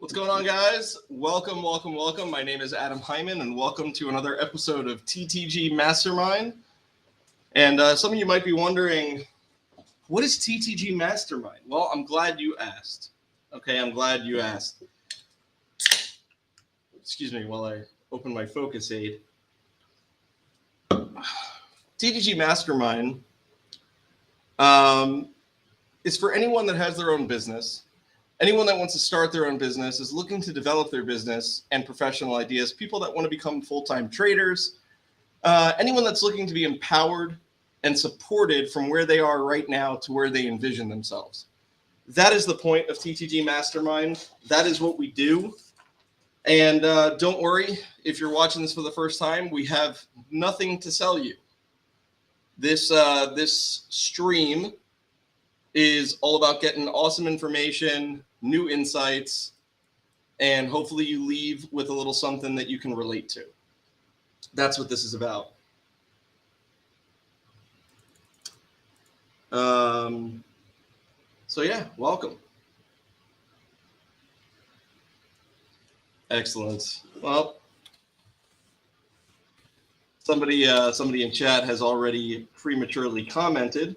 What's going on, guys? Welcome. My name is Adam Heimann, and welcome to another episode of TTG Mastermind. And some of you might be wondering, what is TTG Mastermind? Well, I'm glad you asked. Okay, I'm glad you asked. Excuse me while I open my focus aid. TTG Mastermind is for anyone that has their own business. Anyone that wants to start their own business, is looking to develop their business and professional ideas, people that want to become full-time traders, anyone that's looking to be empowered and supported from where they are right now to where they envision themselves. That is the point of TTG Mastermind. That is what we do. And don't worry, if you're watching this for the first time, we have nothing to sell you. This stream is all about getting awesome information, new insights, and hopefully you leave with a little something that you can relate to. That's what this is about. So yeah, welcome. Excellent. Well, somebody in chat has already prematurely commented.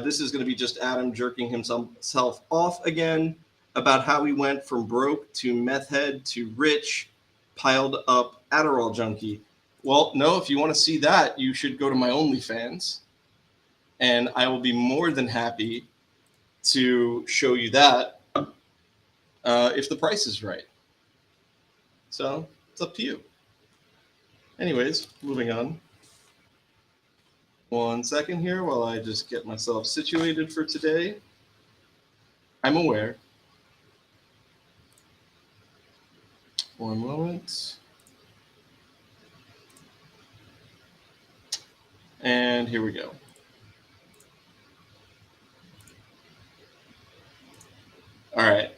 This is going to be just Adam jerking himself off again about how he went from broke to meth head to rich, piled up Adderall junkie. Well, no, if you want to see that, you should go to my OnlyFans, and I will be more than happy to show you that if the price is right. So it's up to you. Anyways, moving on. 1 second here while I just get myself situated for today. I'm aware. One moment. And here we go. All right.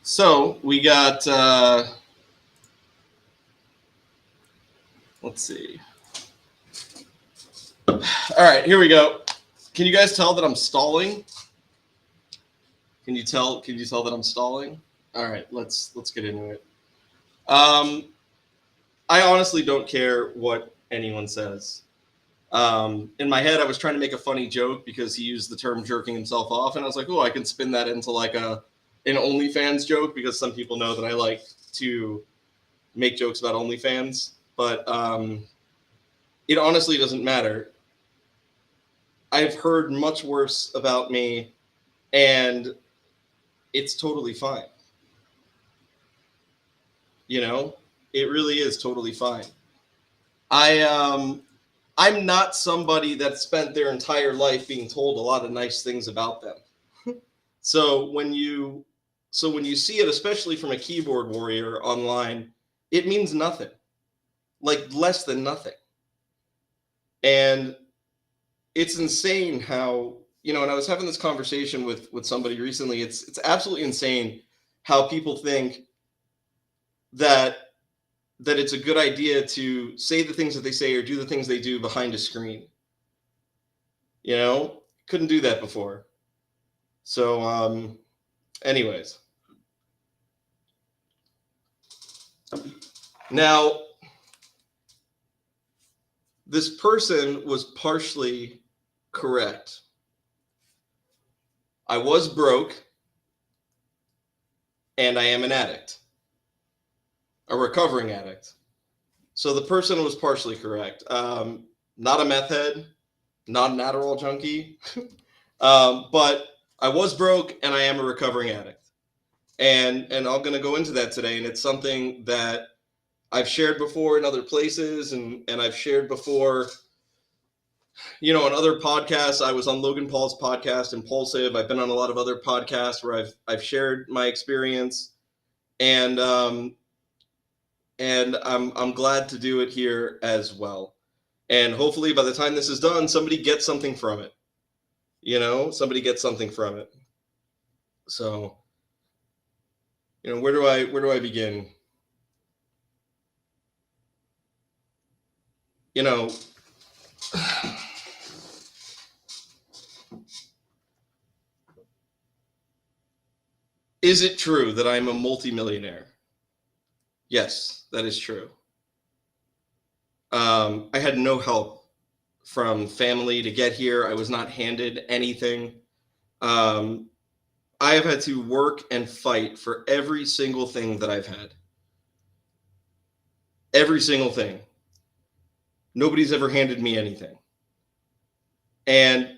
So we got, let's see. All right, here we go. Can you guys tell that I'm stalling? Can you tell that I'm stalling? All right, let's get into it. I honestly don't care what anyone says. In my head, I was trying to make a funny joke because he used the term jerking himself off, and I was like, oh, I can spin that into like an OnlyFans joke, because some people know that I like to make jokes about OnlyFans, but it honestly doesn't matter. I've heard much worse about me, and it's totally fine. You know, it really is totally fine. I'm not somebody that spent their entire life being told a lot of nice things about them. So when you see it, especially from a keyboard warrior online, it means nothing, like less than nothing. And it's insane how, and I was having this conversation with somebody recently. It's absolutely insane how people think that it's a good idea to say the things that they say or do the things they do behind a screen. Couldn't do that before. So, anyways. Now, this person was partially correct. I was broke, and I am an addict, a recovering addict. So the person was partially correct. Not a meth head, not an Adderall junkie, but I was broke, and I am a recovering addict. And I'm going to go into that today, and it's something that I've shared before in other places, and I've shared before, on other podcasts. I was on Logan Paul's podcast, Impulsive. I've been on a lot of other podcasts where I've shared my experience, and I'm glad to do it here as well. And hopefully by the time this is done, somebody gets something from it. Somebody gets something from it. So, where do I begin? Is it true that I'm a multimillionaire? Yes, that is true. I had no help from family to get here. I was not handed anything. I have had to work and fight for every single thing that I've had. Every single thing. Nobody's ever handed me anything. And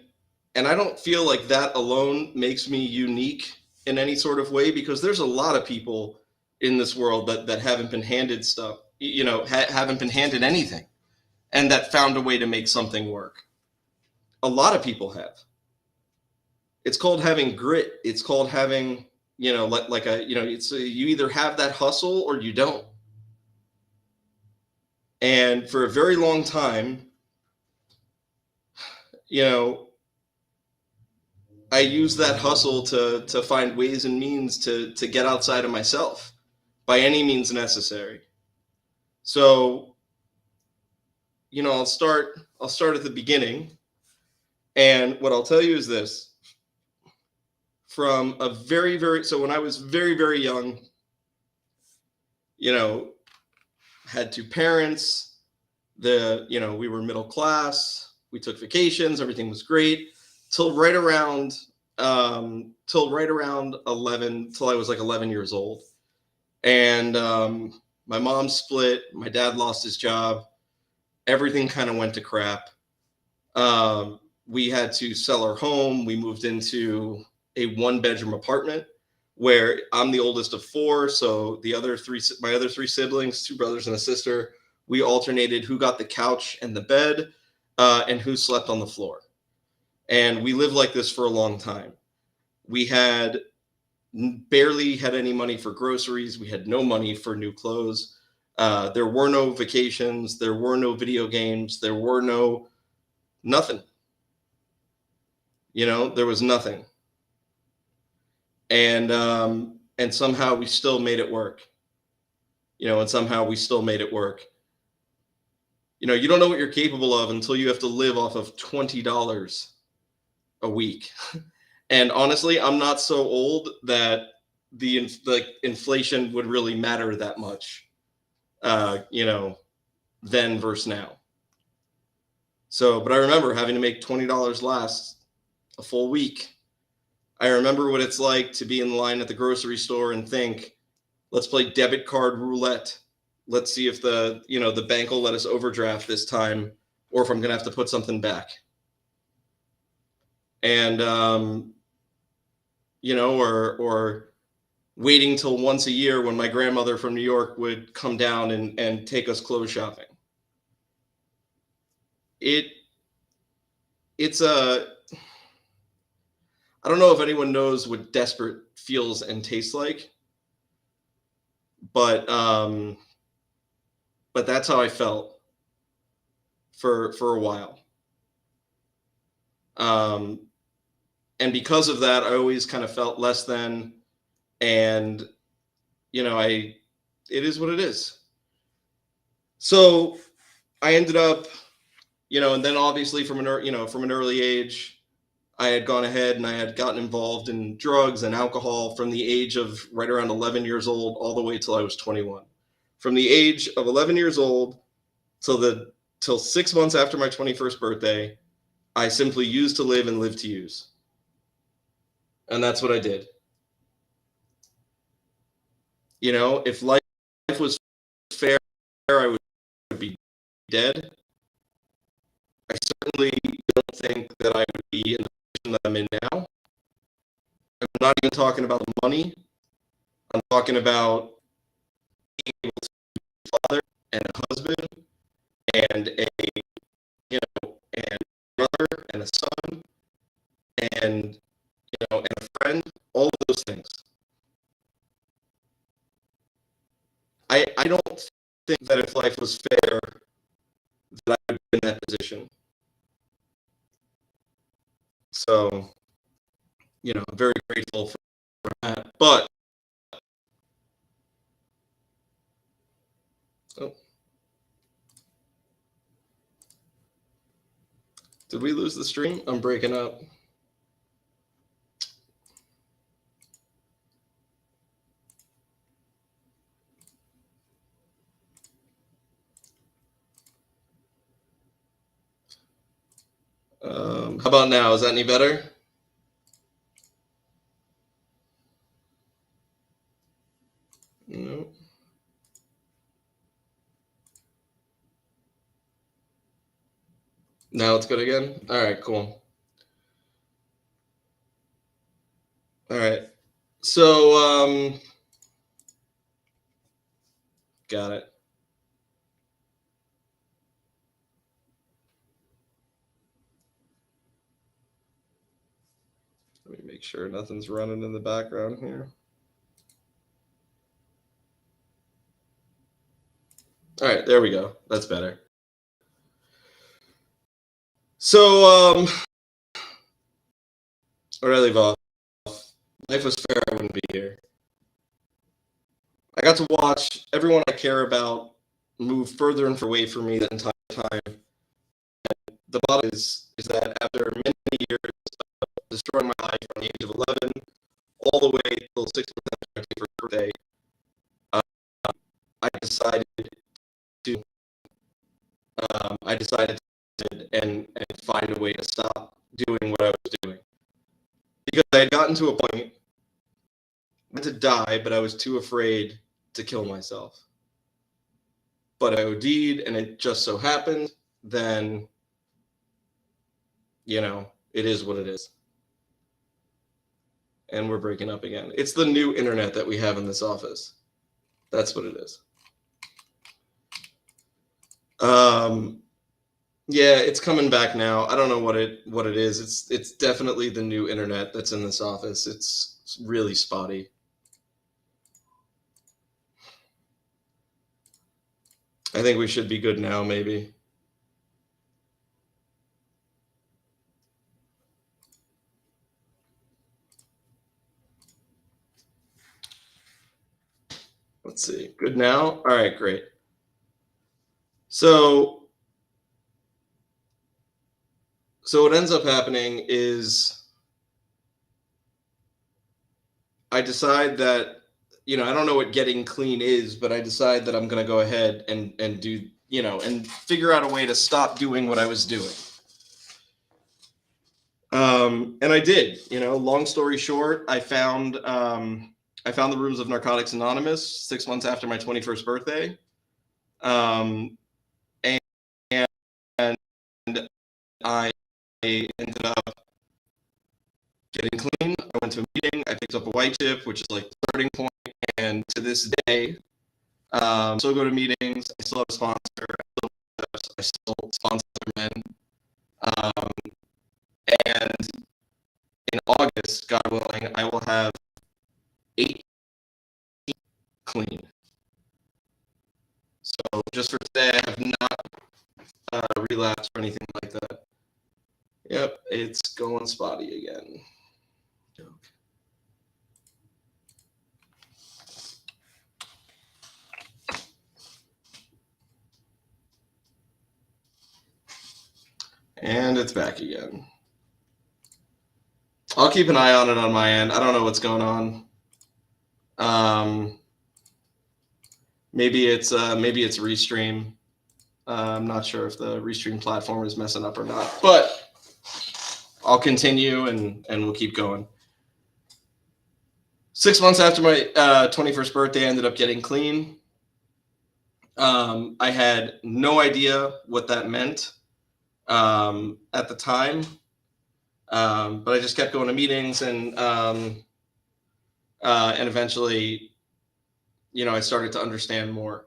I don't feel like that alone makes me unique in any sort of way, because there's a lot of people in this world that haven't been handed stuff, haven't been handed anything, and that found a way to make something work. A lot of people have. It's called having grit. It's called having, it's you either have that hustle or you don't. And for a very long time, I use that hustle to find ways and means to get outside of myself by any means necessary. So, I'll start at the beginning. And what I'll tell you is this. From a so when I was very, very young, had two parents, we were middle class, we took vacations, everything was great, till right around 11, till I was like 11 years old. And my mom split, my dad lost his job, everything kind of went to crap. We had to sell our home. We moved into a 1-bedroom apartment where I'm the oldest of 4. So my other 3 siblings, 2 brothers and a sister, we alternated who got the couch and the bed, and who slept on the floor. And we lived like this for a long time. We had barely had any money for groceries. We had no money for new clothes. There were no vacations. There were no video games. There were nothing. There was nothing. And somehow we still made it work. You don't know what you're capable of until you have to live off of $20 a week. And honestly, I'm not so old that the inflation would really matter that much, then versus now. So, but I remember having to make $20 last a full week. I remember what it's like to be in line at the grocery store and think, let's play debit card roulette. Let's see if the bank will let us overdraft this time, or if I'm going to have to put something back. And, or waiting till once a year when my grandmother from New York would come down and take us clothes shopping. I don't know if anyone knows what desperate feels and tastes like, but that's how I felt for a while. And because of that, I always kind of felt less than, and it is what it is. So I ended up, and then obviously from an early age, I had gone ahead and I had gotten involved in drugs and alcohol from the age of right around 11 years old all the way till I was 21. From the age of 11 years old till 6 months after my 21st birthday, I simply used to live and lived to use. And that's what I did. If life was fair, I would be dead. I certainly don't think that I would be in the position that I'm in now. I'm not even talking about the money. I'm talking about being able to be a father and a husband and and a brother and a son and and a friend, all of those things. I don't think that if life was fair, that I would be in that position. So, I'm very grateful for that. But did we lose the stream? I'm breaking up. How about now? Is that any better? No. Now it's good again? All right, cool. All right. So, got it. Let me make sure nothing's running in the background here. All right, there we go. That's better. So, where did I leave off? Life was fair, I wouldn't be here. I got to watch everyone I care about move further and further away from me the entire time. And the bottom is that after many years of destroying my life from the age of 11 all the way till 6 months after my 21st birthday, I decided to and find a way to stop doing what I was doing. Because I had gotten to a point, I wanted to die, but I was too afraid to kill myself. But I OD'd, and it just so happened, then, you know, it is what it is. And we're breaking up again. It's the new internet that we have in this office. That's what it is. Yeah, it's coming back now. I don't know what it is. It's definitely the new internet that's in this office. It's really spotty. I think we should be good now, maybe. Let's see. Good now? All right, great. So what ends up happening is I decide that, you know, I don't know what getting clean is, but I decide that I'm going to go ahead and do, you know, and figure out a way to stop doing what I was doing. And I did, you know, long story short, I found the rooms of Narcotics Anonymous 6 months after my 21st birthday. And I ended up getting clean. I went to a meeting. I picked up a white chip, which is like the starting point. And to this day, still go to meetings. I still have a sponsor. I still sponsor men. And in August, God willing, I will have 8 clean. So just for today, I have not relapsed or anything like that. Yep, it's going spotty again. And it's back again. I'll keep an eye on it on my end. I don't know what's going on. Maybe it's Restream. I'm not sure if the Restream platform is messing up or not, but I'll continue and we'll keep going. 6 months after my 21st birthday, I ended up getting clean. I had no idea what that meant at the time, but I just kept going to meetings and eventually, you know, I started to understand more.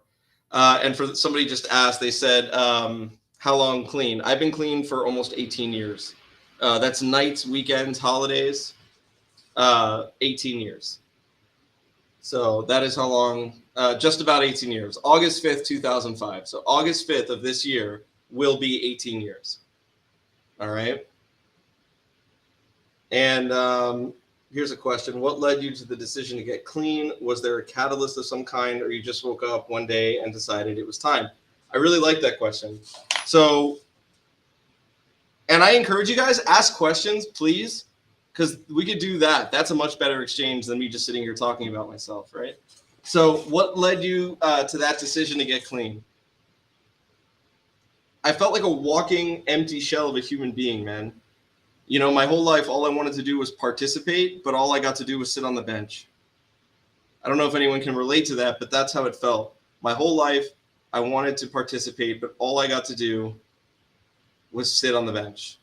And for somebody just asked, they said, how long clean? I've been clean for almost 18 years. That's nights, weekends, holidays, 18 years. So that is how long, just about 18 years. August 5th, 2005. So August 5th of this year will be 18 years. All right. And here's a question. What led you to the decision to get clean? Was there a catalyst of some kind, or you just woke up one day and decided it was time? I really like that question. So, and I encourage you guys, ask questions, please, because we could do that. That's a much better exchange than me just sitting here talking about myself, right? So what led you to that decision to get clean? I felt like a walking empty shell of a human being, man. You know, my whole life, all I wanted to do was participate, but all I got to do was sit on the bench. I don't know if anyone can relate to that, but that's how it felt. My whole life, I wanted to participate, but all I got to do was sit on the bench.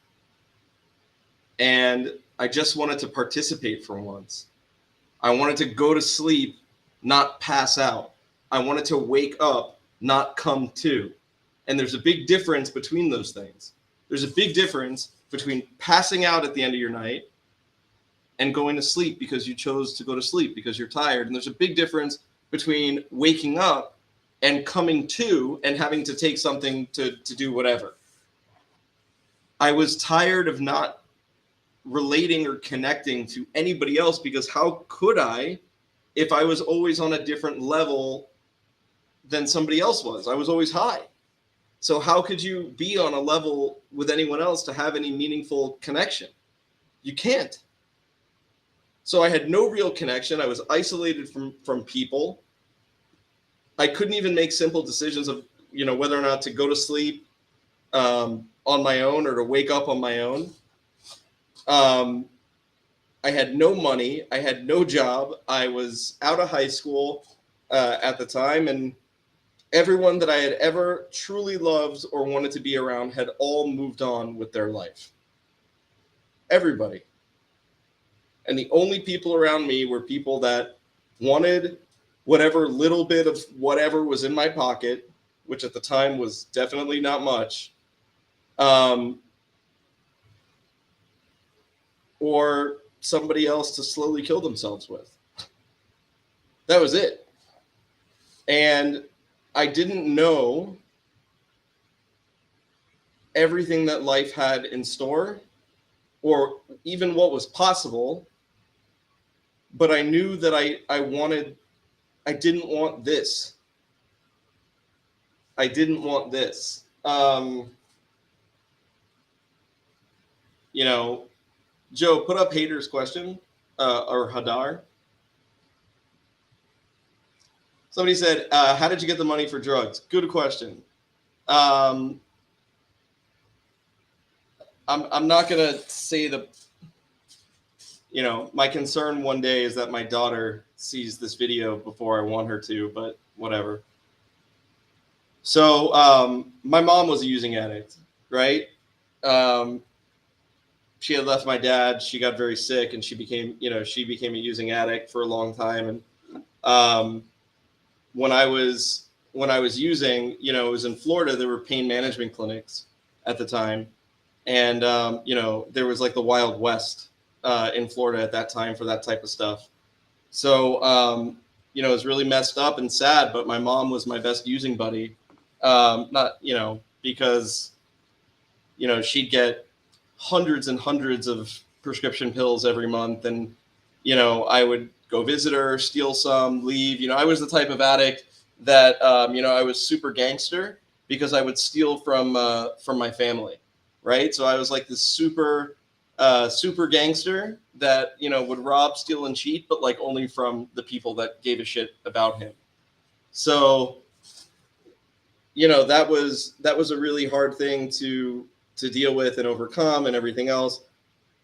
And I just wanted to participate for once. I wanted to go to sleep, not pass out. I wanted to wake up, not come to. And there's a big difference between those things. There's a big difference between passing out at the end of your night and going to sleep because you chose to go to sleep because you're tired. And there's a big difference between waking up and coming to and having to take something to do whatever. I was tired of not relating or connecting to anybody else because how could I if I was always on a different level than somebody else was? I was always high. So how could you be on a level with anyone else to have any meaningful connection? You can't. So I had no real connection. I was isolated from people. I couldn't even make simple decisions of, you know, whether or not to go to sleep on my own or to wake up on my own. I had no money. I had no job. I was out of high school at the time, and everyone that I had ever truly loved or wanted to be around had all moved on with their life. Everybody. And the only people around me were people that wanted whatever little bit of whatever was in my pocket, which at the time was definitely not much, or somebody else to slowly kill themselves with. That was it. And I didn't know everything that life had in store or even what was possible, but I knew that I didn't want this. I didn't want this. You know, Joe, put up Hader's question, or Hadar. Somebody said, how did you get the money for drugs? Good question. I'm not going to say my concern one day is that my daughter sees this video before I want her to, but whatever. So my mom was a using addict, right? She had left my dad. She got very sick and she became a using addict for a long time. And when I was using, it was in Florida, there were pain management clinics at the time. And, there was like the Wild West in Florida at that time for that type of stuff. So, it was really messed up and sad, but my mom was my best using buddy. Because, she'd get hundreds and hundreds of prescription pills every month. And, I would go visit her, steal some, leave. I was the type of addict that, I was super gangster because I would steal from my family. Right. So I was like this super gangster that, would rob, steal, and cheat, but like only from the people that gave a shit about him. So, that was a really hard thing to deal with and overcome and everything else.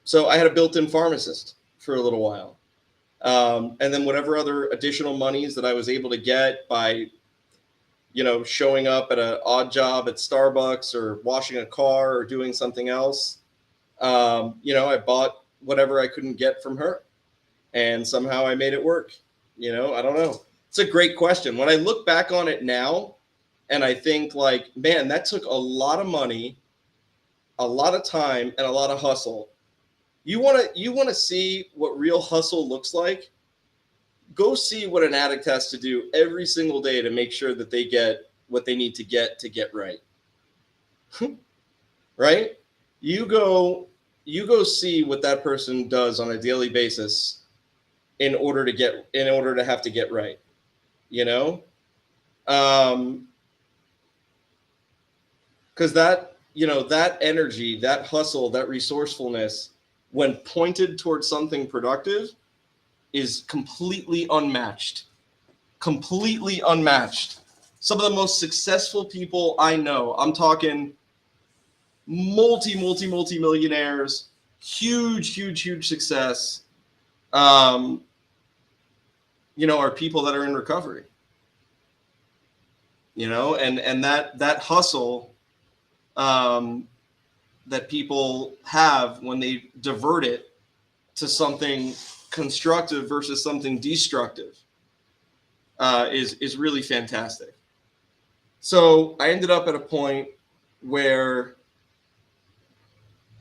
So I had a built-in pharmacist for a little while. And then whatever other additional monies that I was able to get by, showing up at an odd job at Starbucks or washing a car or doing something else, I bought whatever I couldn't get from her. And somehow I made it work. I don't know. It's a great question. When I look back on it now and I think like, man, that took a lot of money, a lot of time, and a lot of hustle. You want to see what real hustle looks like? Go see what an addict has to do every single day to make sure that they get what they need to get right. Right? You go see what that person does on a daily basis in order to have to get right. Because that energy, that hustle, that resourcefulness, when pointed towards something productive, is completely unmatched. Completely unmatched. Some of the most successful people I know, I'm talking multi-millionaires, huge success, you know, are people that are in recovery. You know, and that hustle that people have when they divert it to something constructive versus something destructive is really fantastic. So I ended up at a point where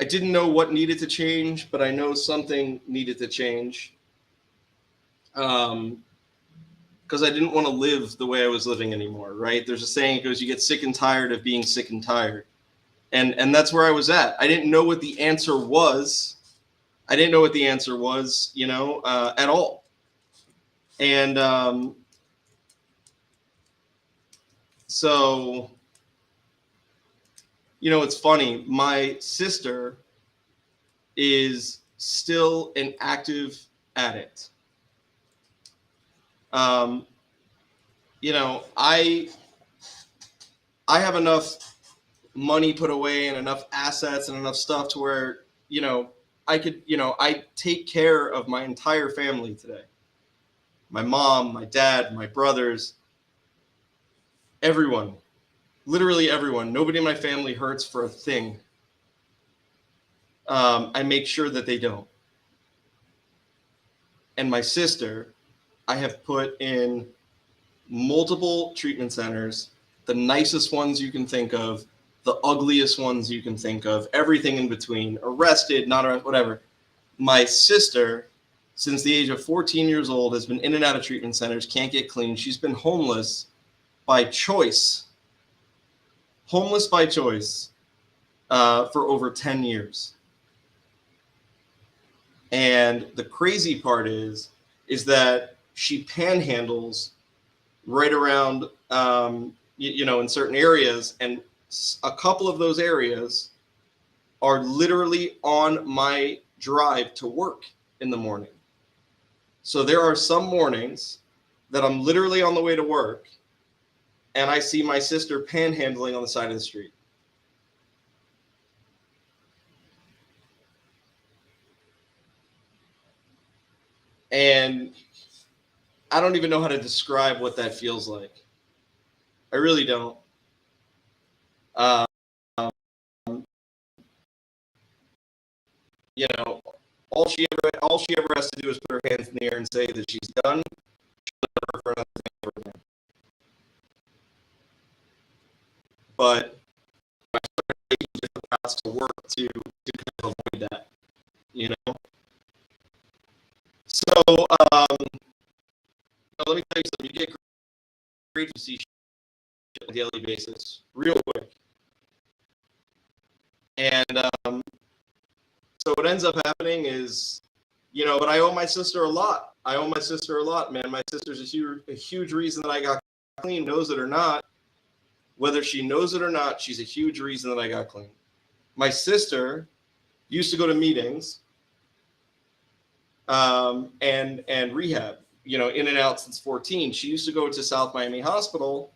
I didn't know what needed to change, but I know something needed to change. Because I didn't want to live the way I was living anymore, right? There's a saying, it goes, you get sick and tired of being sick and tired. And that's where I was at. I didn't know what the answer was. I didn't know what the answer was, you know, at all. And so, you know, it's funny. My sister is still an active addict. You know, I have enough money put away and enough assets and enough stuff to where, you know, I could, you know, I take care of my entire family today. My mom, my dad, my brothers, everyone, literally everyone. Nobody in my family hurts for a thing. I make sure that they don't. And my sister, I have put in multiple treatment centers, the nicest ones you can think of, the ugliest ones you can think of, everything in between, arrested, not arrested, whatever. My sister, since the age of 14 years old, has been in and out of treatment centers, can't get clean. She's been homeless by choice. Homeless by choice for over 10 years. And the crazy part is that she panhandles right around, you know, in certain areas, and a couple of those areas are literally on my drive to work in the morning. So there are some mornings that I'm literally on the way to work and I see my sister panhandling on the side of the street. And I don't even know how to describe what that feels like. I really don't. You know, all she ever has to do is put her hands in the air and say that she's done. She'll never for another thing ever again. But I started taking different routes to work to kind of avoid that, you know. So let me tell you something. You get great to see shit on a daily basis, real quick, and so what ends up happening is, you know, but I owe my sister a lot. I owe my sister a lot, man. My sister's a huge reason that I got clean, knows it or not. Whether she knows it or not, she's a huge reason that I got clean. My sister used to go to meetings and rehab, you know, in and out since 14. She used to go to South Miami Hospital.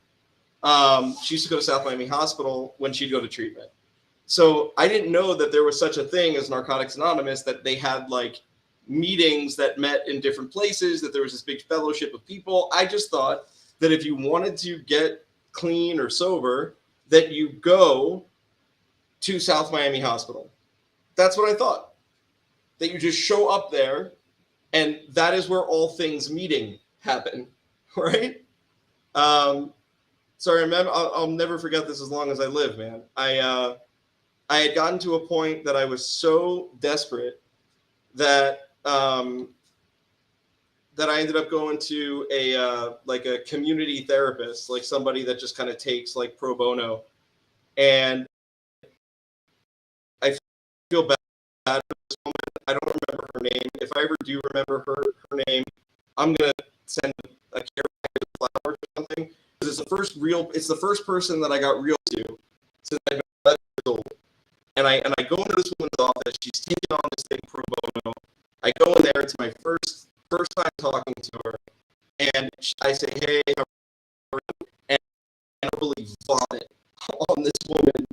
She used to go to South Miami Hospital when she'd go to treatment. So I didn't know that there was such a thing as Narcotics Anonymous, that they had like meetings that met in different places, that there was this big fellowship of people. I just thought that if you wanted to get clean or sober, that you go to South Miami Hospital. That's what I thought. That you just show up there and that is where all things meeting happen, right? So I remember, I'll never forget this as long as I live, man. I had gotten to a point that I was so desperate that that I ended up going to a like a community therapist, like somebody that just kind of takes like pro bono. And I feel bad at this moment. I don't remember her name. If I ever do remember her name, I'm gonna send a care package of flowers or something. Because it's the first person that I got real to since I've been 11 years old. And I go into this woman's office. She's taking on this thing pro bono. I go in there. It's my first time talking to her, and I say, "Hey, how are you?" And I really vomit on this woman,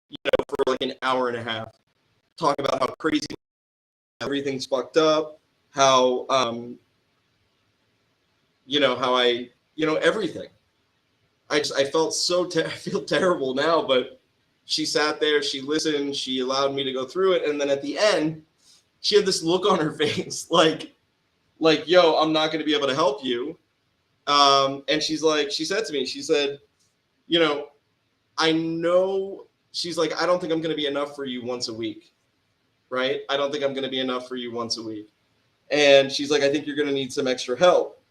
you know, for like an hour and a half, talking about how crazy everything's fucked up, how how I everything. I felt I feel terrible now, but she sat there, she listened, she allowed me to go through it, and then at the end, she had this look on her face, like, yo, I'm not going to be able to help you. And she said to me, she said, I know, she's like, I don't think I'm going to be enough for you once a week, right? I don't think I'm going to be enough for you once a week. And she's like, I think you're going to need some extra help.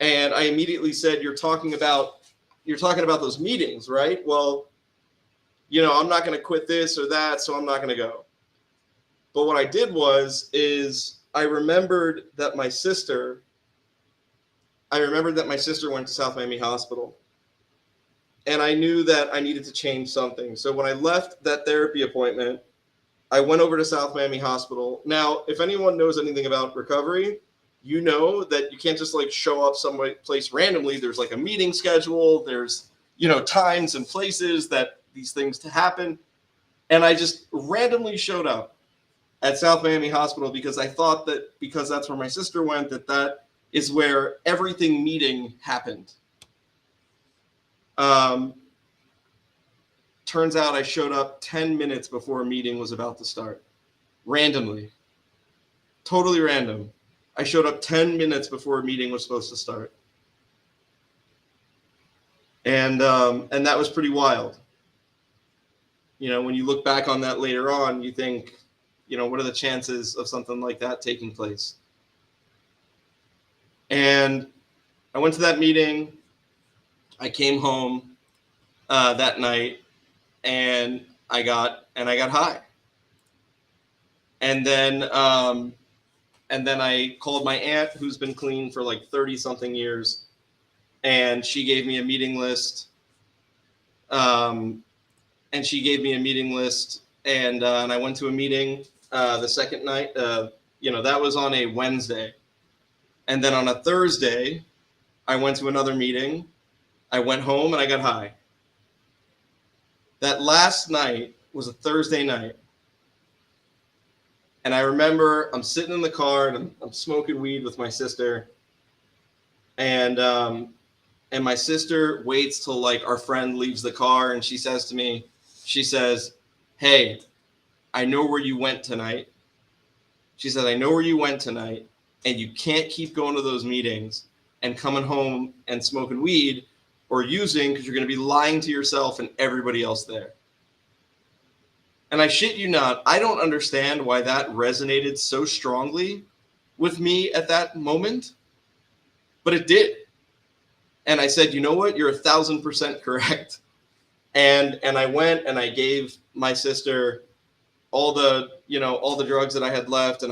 And I immediately said, you're talking about those meetings, right? Well, I'm not going to quit this or that, so I'm not going to go. But what I did is I remembered that my sister went to South Miami Hospital. And I knew that I needed to change something. So when I left that therapy appointment, I went over to South Miami Hospital. Now, if anyone knows anything about recovery, you know that you can't just like show up some place randomly. There's like a meeting schedule. There's, times and places that these things to happen. And I just randomly showed up at South Miami Hospital because I thought that because that's where my sister went, that is where everything meeting happened. Turns out I showed up 10 minutes before a meeting was about to start. Randomly. Totally random. I showed up 10 minutes before a meeting was supposed to start. And that was pretty wild. When you look back on that later on, you think, what are the chances of something like that taking place? And I went to that meeting. I came home that night, and I got high. And then I called my aunt, who's been clean for like 30 something years, and she gave me a meeting list. And I went to a meeting the second night. That was on a Wednesday, and then on a Thursday, I went to another meeting. I went home and I got high. That last night was a Thursday night. And I remember I'm sitting in the car and I'm smoking weed with my sister. And my sister waits till like our friend leaves the car, and she says to me, hey, I know where you went tonight. She said, I know where you went tonight, and you can't keep going to those meetings and coming home and smoking weed or using, because you're going to be lying to yourself and everybody else there. And I shit you not, I don't understand why that resonated so strongly with me at that moment, but it did. And I said, you know what? You're 1,000% correct. And I went and I gave my sister all the drugs that I had left, and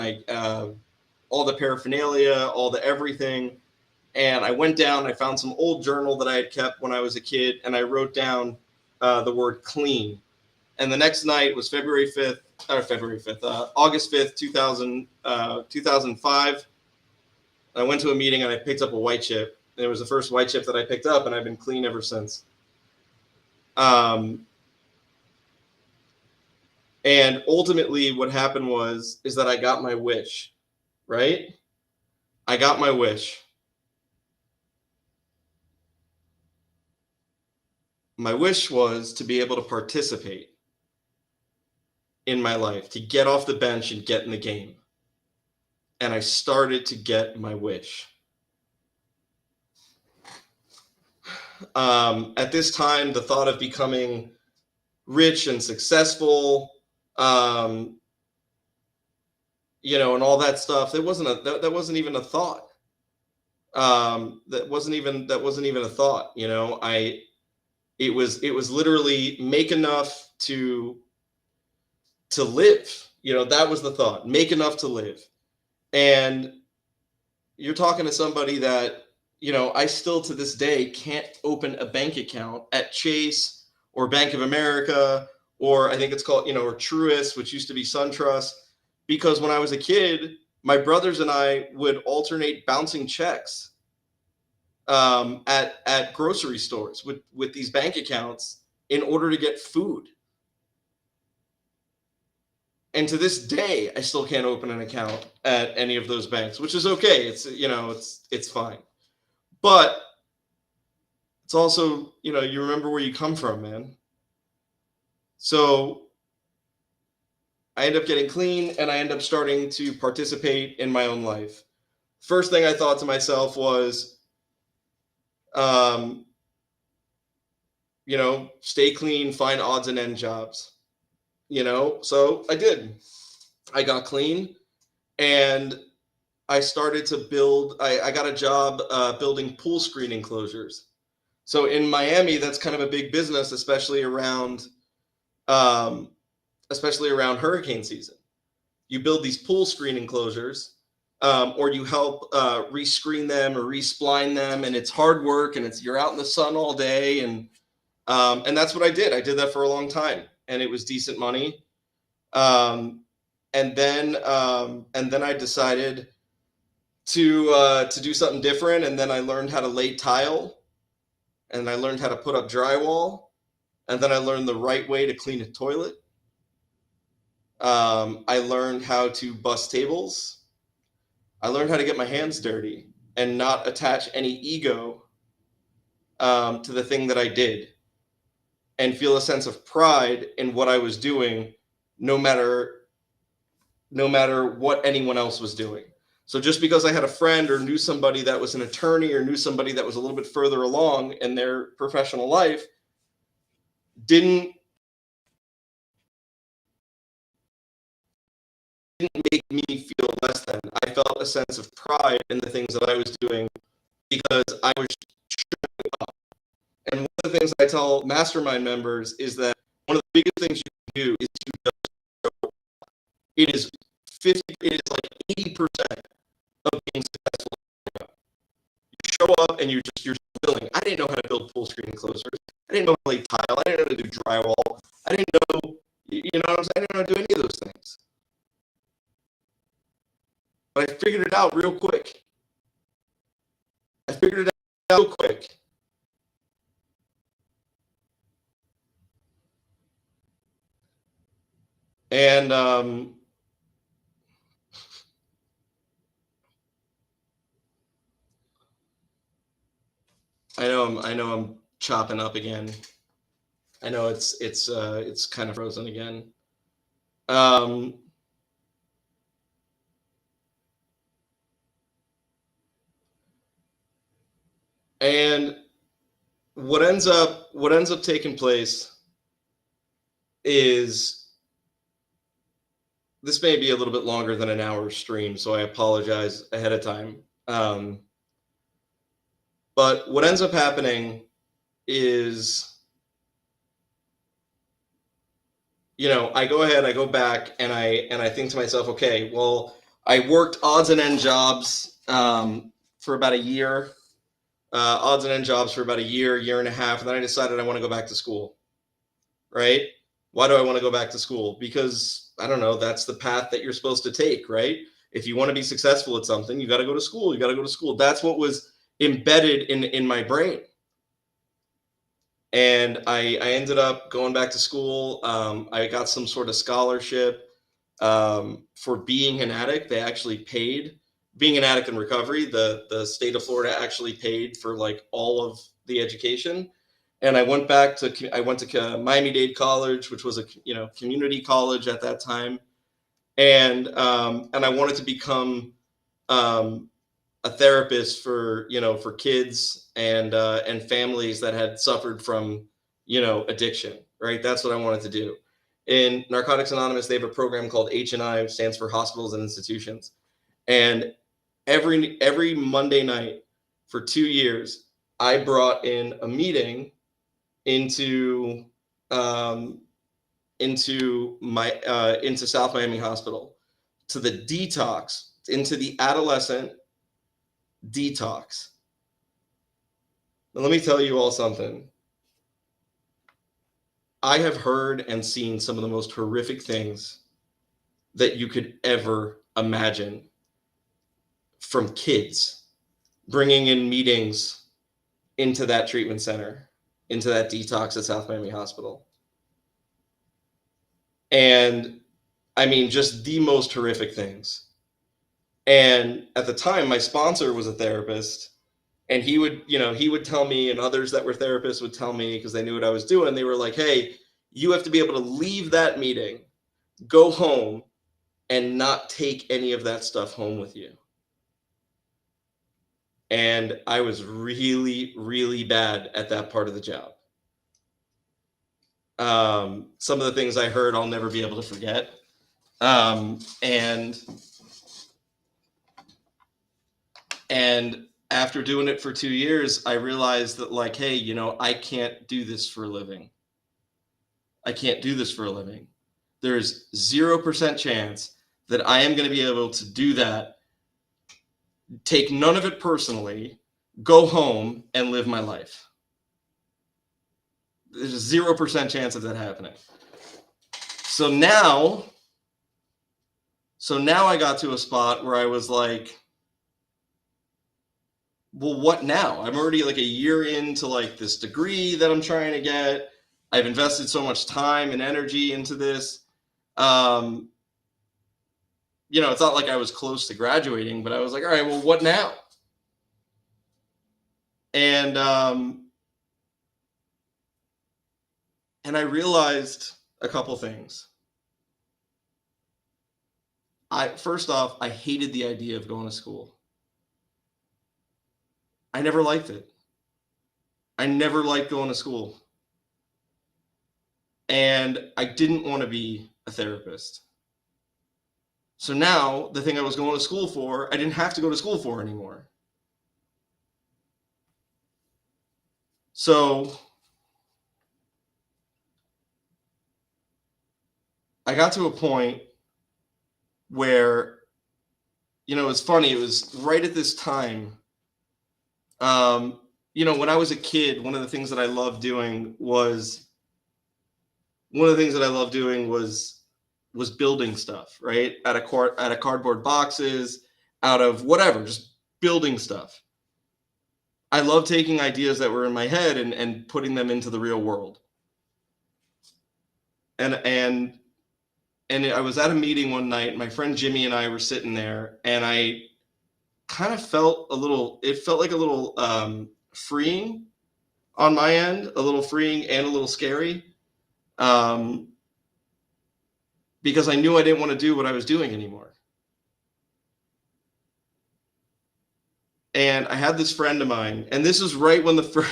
all the paraphernalia, all the everything. And I went down, I found some old journal that I had kept when I was a kid, and I wrote down the word clean. And the next night was August 5th, 2005. I went to a meeting and I picked up a white chip. And it was the first white chip that I picked up, and I've been clean ever since. And ultimately what happened is that I got my wish, right? I got my wish. My wish was to be able to participate in my life, to get off the bench and get in the game. And I started to get my wish. At this time, the thought of becoming rich and successful, and all that stuff, that wasn't even a thought. That wasn't even a thought. It was literally make enough to live. That was the thought. Make enough to live. And you're talking to somebody that, I still to this day can't open a bank account at Chase or Bank of America, or I think it's called, or Truist, which used to be SunTrust, because when I was a kid, my brothers and I would alternate bouncing checks at grocery stores with these bank accounts in order to get food. And to this day, I still can't open an account at any of those banks, which is okay. It's, you know, it's fine. But it's also, you know, you remember where you come from, man. So I end up getting clean and I end up starting to participate in my own life. First thing I thought to myself was, um, you know, stay clean, find odds and end jobs, you know? So I did. I got clean and I started to build, I got a job building pool screen enclosures. So in Miami, that's kind of a big business, um, especially around hurricane season. You build these pool screen enclosures, or you help rescreen them or respline them, and it's hard work, and you're out in the sun all day, and that's what I did. I did that for a long time, and it was decent money. Um, and then I decided to do something different, and then I learned how to lay tile, and I learned how to put up drywall, and then I learned the right way to clean a toilet. I learned how to bust tables. I learned how to get my hands dirty and not attach any ego to the thing that I did, and feel a sense of pride in what I was doing, no matter what anyone else was doing. So just because I had a friend or knew somebody that was an attorney or knew somebody that was a little bit further along in their professional life, didn't make me feel less than. I felt a sense of pride in the things that I was doing because I was showing up. And one of the things I tell mastermind members is that one of the biggest things you can do is to just show up. It is like 80% of being successful. You show up and you're building. I didn't know how to build full screen enclosures. I didn't know how to lay tile. I didn't know how to do drywall. I didn't know, you know what I'm saying? I didn't know how to do any of those things. But I figured it out real quick. And I know I'm chopping up again. I know it's kind of frozen again. And what ends up taking place is, this may be a little bit longer than an hour stream, so I apologize ahead of time. But what ends up happening is, you know, I go back and I think to myself, okay, well, I worked odds and end jobs for about a year, year and a half, and then I decided I want to go back to school, right? Why do I want to go back to school? Because, I don't know, that's the path that you're supposed to take, right? If you want to be successful at something, you got to go to school. You got to go to school. That's what was embedded in my brain. And I ended up going back to school. I got some sort of scholarship for being an addict. They actually paid, being an addict in recovery. The state of Florida actually paid for like all of the education. And I went to Miami-Dade College, which was a community college at that time, and I wanted to become a therapist for kids and families that had suffered from addiction. Right, that's what I wanted to do. In Narcotics Anonymous, they have a program called H&I, which stands for Hospitals and Institutions, and every Monday night for 2 years, I brought in a meeting into South Miami Hospital, to the detox, into the adolescent detox. Now, let me tell you all something. I have heard and seen some of the most horrific things that you could ever imagine from kids bringing in meetings into that treatment center, into that detox at South Miami Hospital. And I mean, just the most horrific things. And at the time, my sponsor was a therapist, and he would tell me, and others that were therapists would tell me, because they knew what I was doing. They were like, hey, you have to be able to leave that meeting, go home, and not take any of that stuff home with you. And I was really, really bad at that part of the job. Some of the things I heard, I'll never be able to forget. And after doing it for 2 years, I realized that, like, hey, I can't do this for a living. I can't do this for a living. There's 0% chance that I am going to be able to do that, take none of it personally, go home and live my life. There's a 0% chance of that happening. So now I got to a spot where I was like, well, what now? I'm already like a year into like this degree that I'm trying to get. I've invested so much time and energy into this. It's not like I was close to graduating, but I was like, all right, well, what now? And I realized a couple things. First off, I hated the idea of going to school. I never liked it. I never liked going to school. And I didn't want to be a therapist. So now the thing I was going to school for, I didn't have to go to school for anymore. So I got to a point where, it's funny. It was right at this time. When I was a kid, one of the things that I loved doing was building stuff, right? Out of cardboard boxes, out of whatever, just building stuff. I love taking ideas that were in my head and putting them into the real world. And I was at a meeting one night. My friend Jimmy and I were sitting there, and I kind of felt it felt like a little freeing on my end, a little freeing and a little scary. Because I knew I didn't want to do what I was doing anymore. And I had this friend of mine, and this was right when the first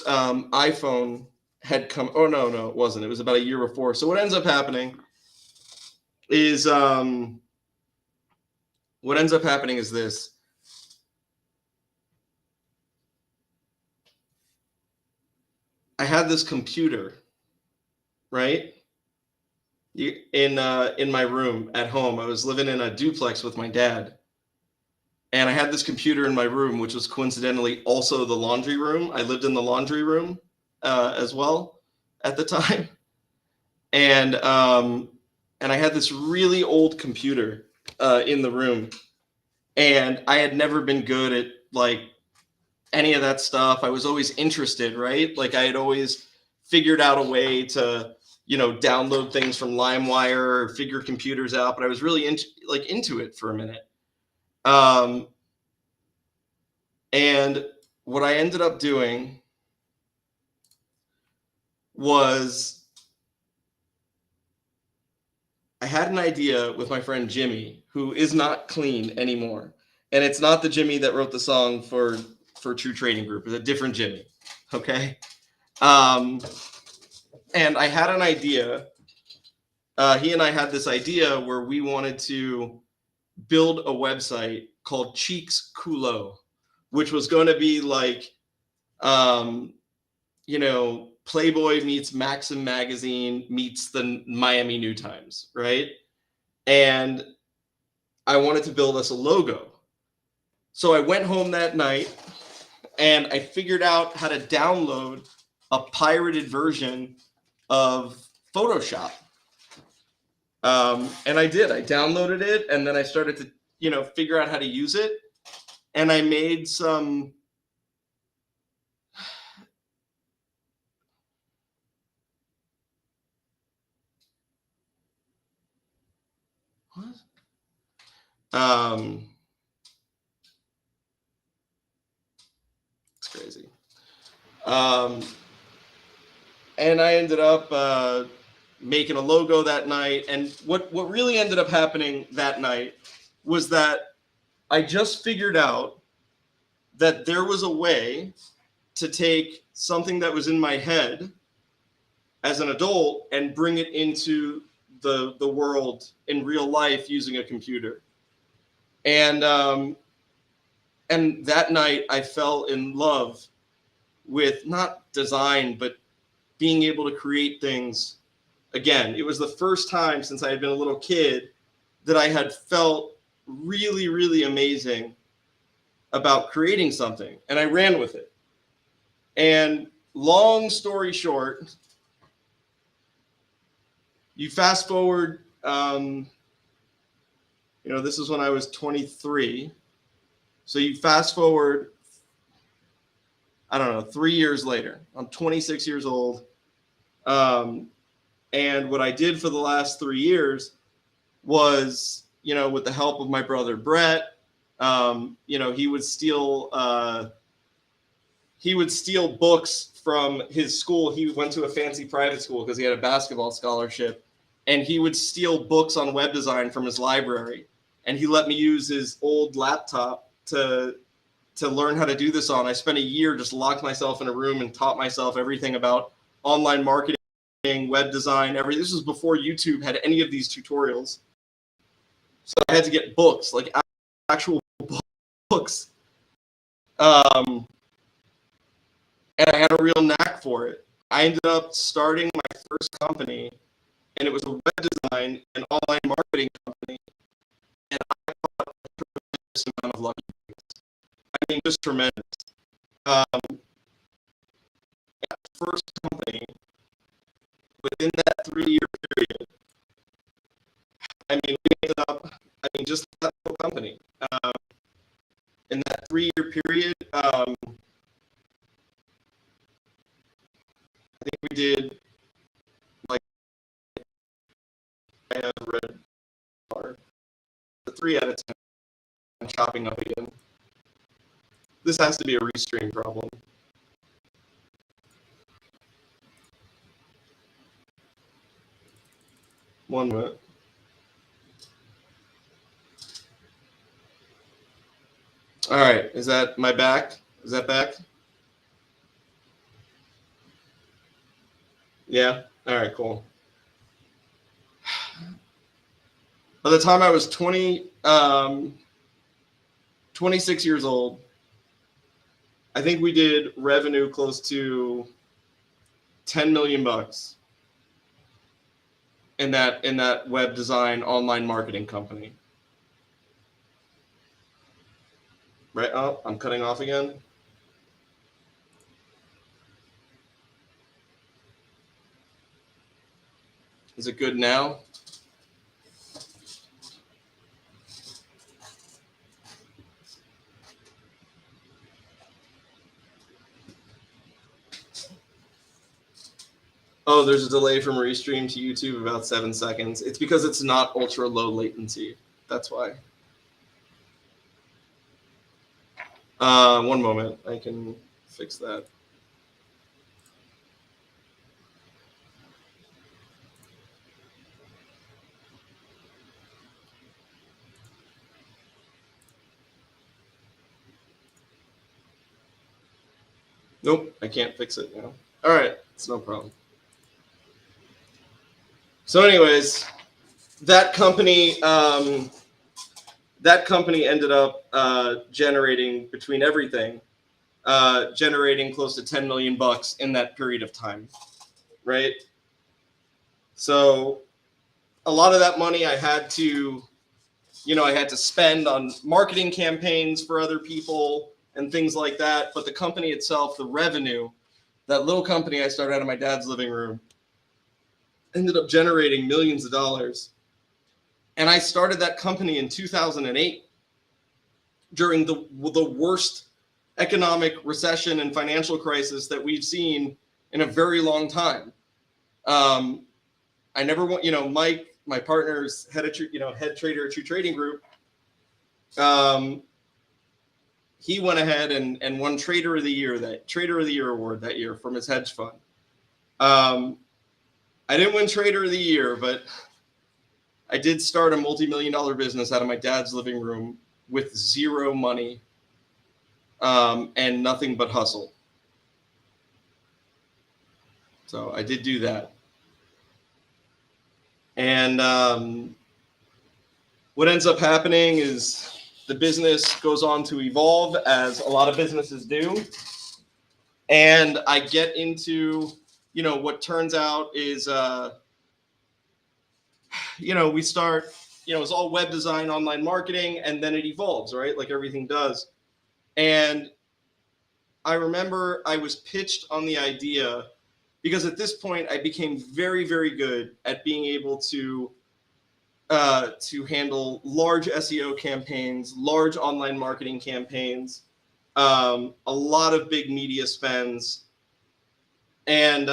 iPhone had come. Oh, no, it wasn't. It was about a year before. So what ends up happening is this. I had this computer, right? In my room at home. I was living in a duplex with my dad. And I had this computer in my room, which was coincidentally also the laundry room. I lived in the laundry room as well at the time. And I had this really old computer in the room. And I had never been good at like any of that stuff. I was always interested, right? Like I had always figured out a way to, download things from LimeWire or figure computers out. But I was really into it for a minute. And what I ended up doing was I had an idea with my friend Jimmy, who is not clean anymore. And it's not the Jimmy that wrote the song for True Trading Group. It's a different Jimmy. Okay. And I had an idea. He and I had this idea where we wanted to build a website called Cheeks Culo, which was going to be like, Playboy meets Maxim magazine meets the Miami New Times, right? And I wanted to build us a logo. So I went home that night and I figured out how to download a pirated version of Photoshop. And I did. I downloaded it, and then I started to, figure out how to use it. And I made some It's crazy. And I ended up making a logo that night. And what really ended up happening that night was that I just figured out that there was a way to take something that was in my head as an adult and bring it into the world in real life using a computer. And that night I fell in love with not design, but being able to create things again. It was the first time since I had been a little kid that I had felt really, really amazing about creating something, and I ran with it. And long story short, you fast forward, this is when I was 23. So you fast forward, I don't know, 3 years later. I'm 26 years old. And what I did for the last 3 years was, with the help of my brother Brett, he would steal books from his school. He went to a fancy private school because he had a basketball scholarship, and he would steal books on web design from his library. And he let me use his old laptop to learn how to do this on. I spent a year just locked myself in a room and taught myself everything about online marketing, web design, everything. This was before YouTube had any of these tutorials. So I had to get books, like actual books. And I had a real knack for it. I ended up starting my first company, and it was a web design and online marketing company. And I got a tremendous amount of lucky things. I mean, just tremendous. That first company, within that 3-year period, I mean, we ended up, just that whole company. In that 3-year period, I think we did, like, I have a red bar. The 3 out of 10. I'm chopping up again. This has to be a restream problem. One minute. All right, is that my back? Is that back? Yeah, all right, cool. By the time I was 26 years old, I think we did revenue close to 10 million bucks in that web design online marketing company. Right? Oh, I'm cutting off again. Is it good now? Oh, there's a delay from Restream to YouTube about 7 seconds. It's because it's not ultra low latency. That's why. One moment. I can fix that. Nope, I can't fix it now. All right, it's no problem. So anyways, that company ended up generating, between everything, generating close to 10 million bucks in that period of time, right? So a lot of that money I had to spend on marketing campaigns for other people and things like that. But the company itself, the revenue, that little company I started out of my dad's living room, ended up generating millions of dollars. And I started that company in 2008 during the worst economic recession and financial crisis that we've seen in a very long time. I never want, Mike, my partner's head trader at True Trading Group. he went ahead and won Trader of the Year award that year from his hedge fund. I didn't win Trader of the Year, but I did start a multi-million-dollar business out of my dad's living room with zero money and nothing but hustle. So I did do that. And what ends up happening is the business goes on to evolve, as a lot of businesses do. And I get into, what turns out is, we start, it's all web design, online marketing, and then it evolves, right? Like everything does. And I remember I was pitched on the idea, because at this point I became very, very good at being able to handle large SEO campaigns, large online marketing campaigns, a lot of big media spends, and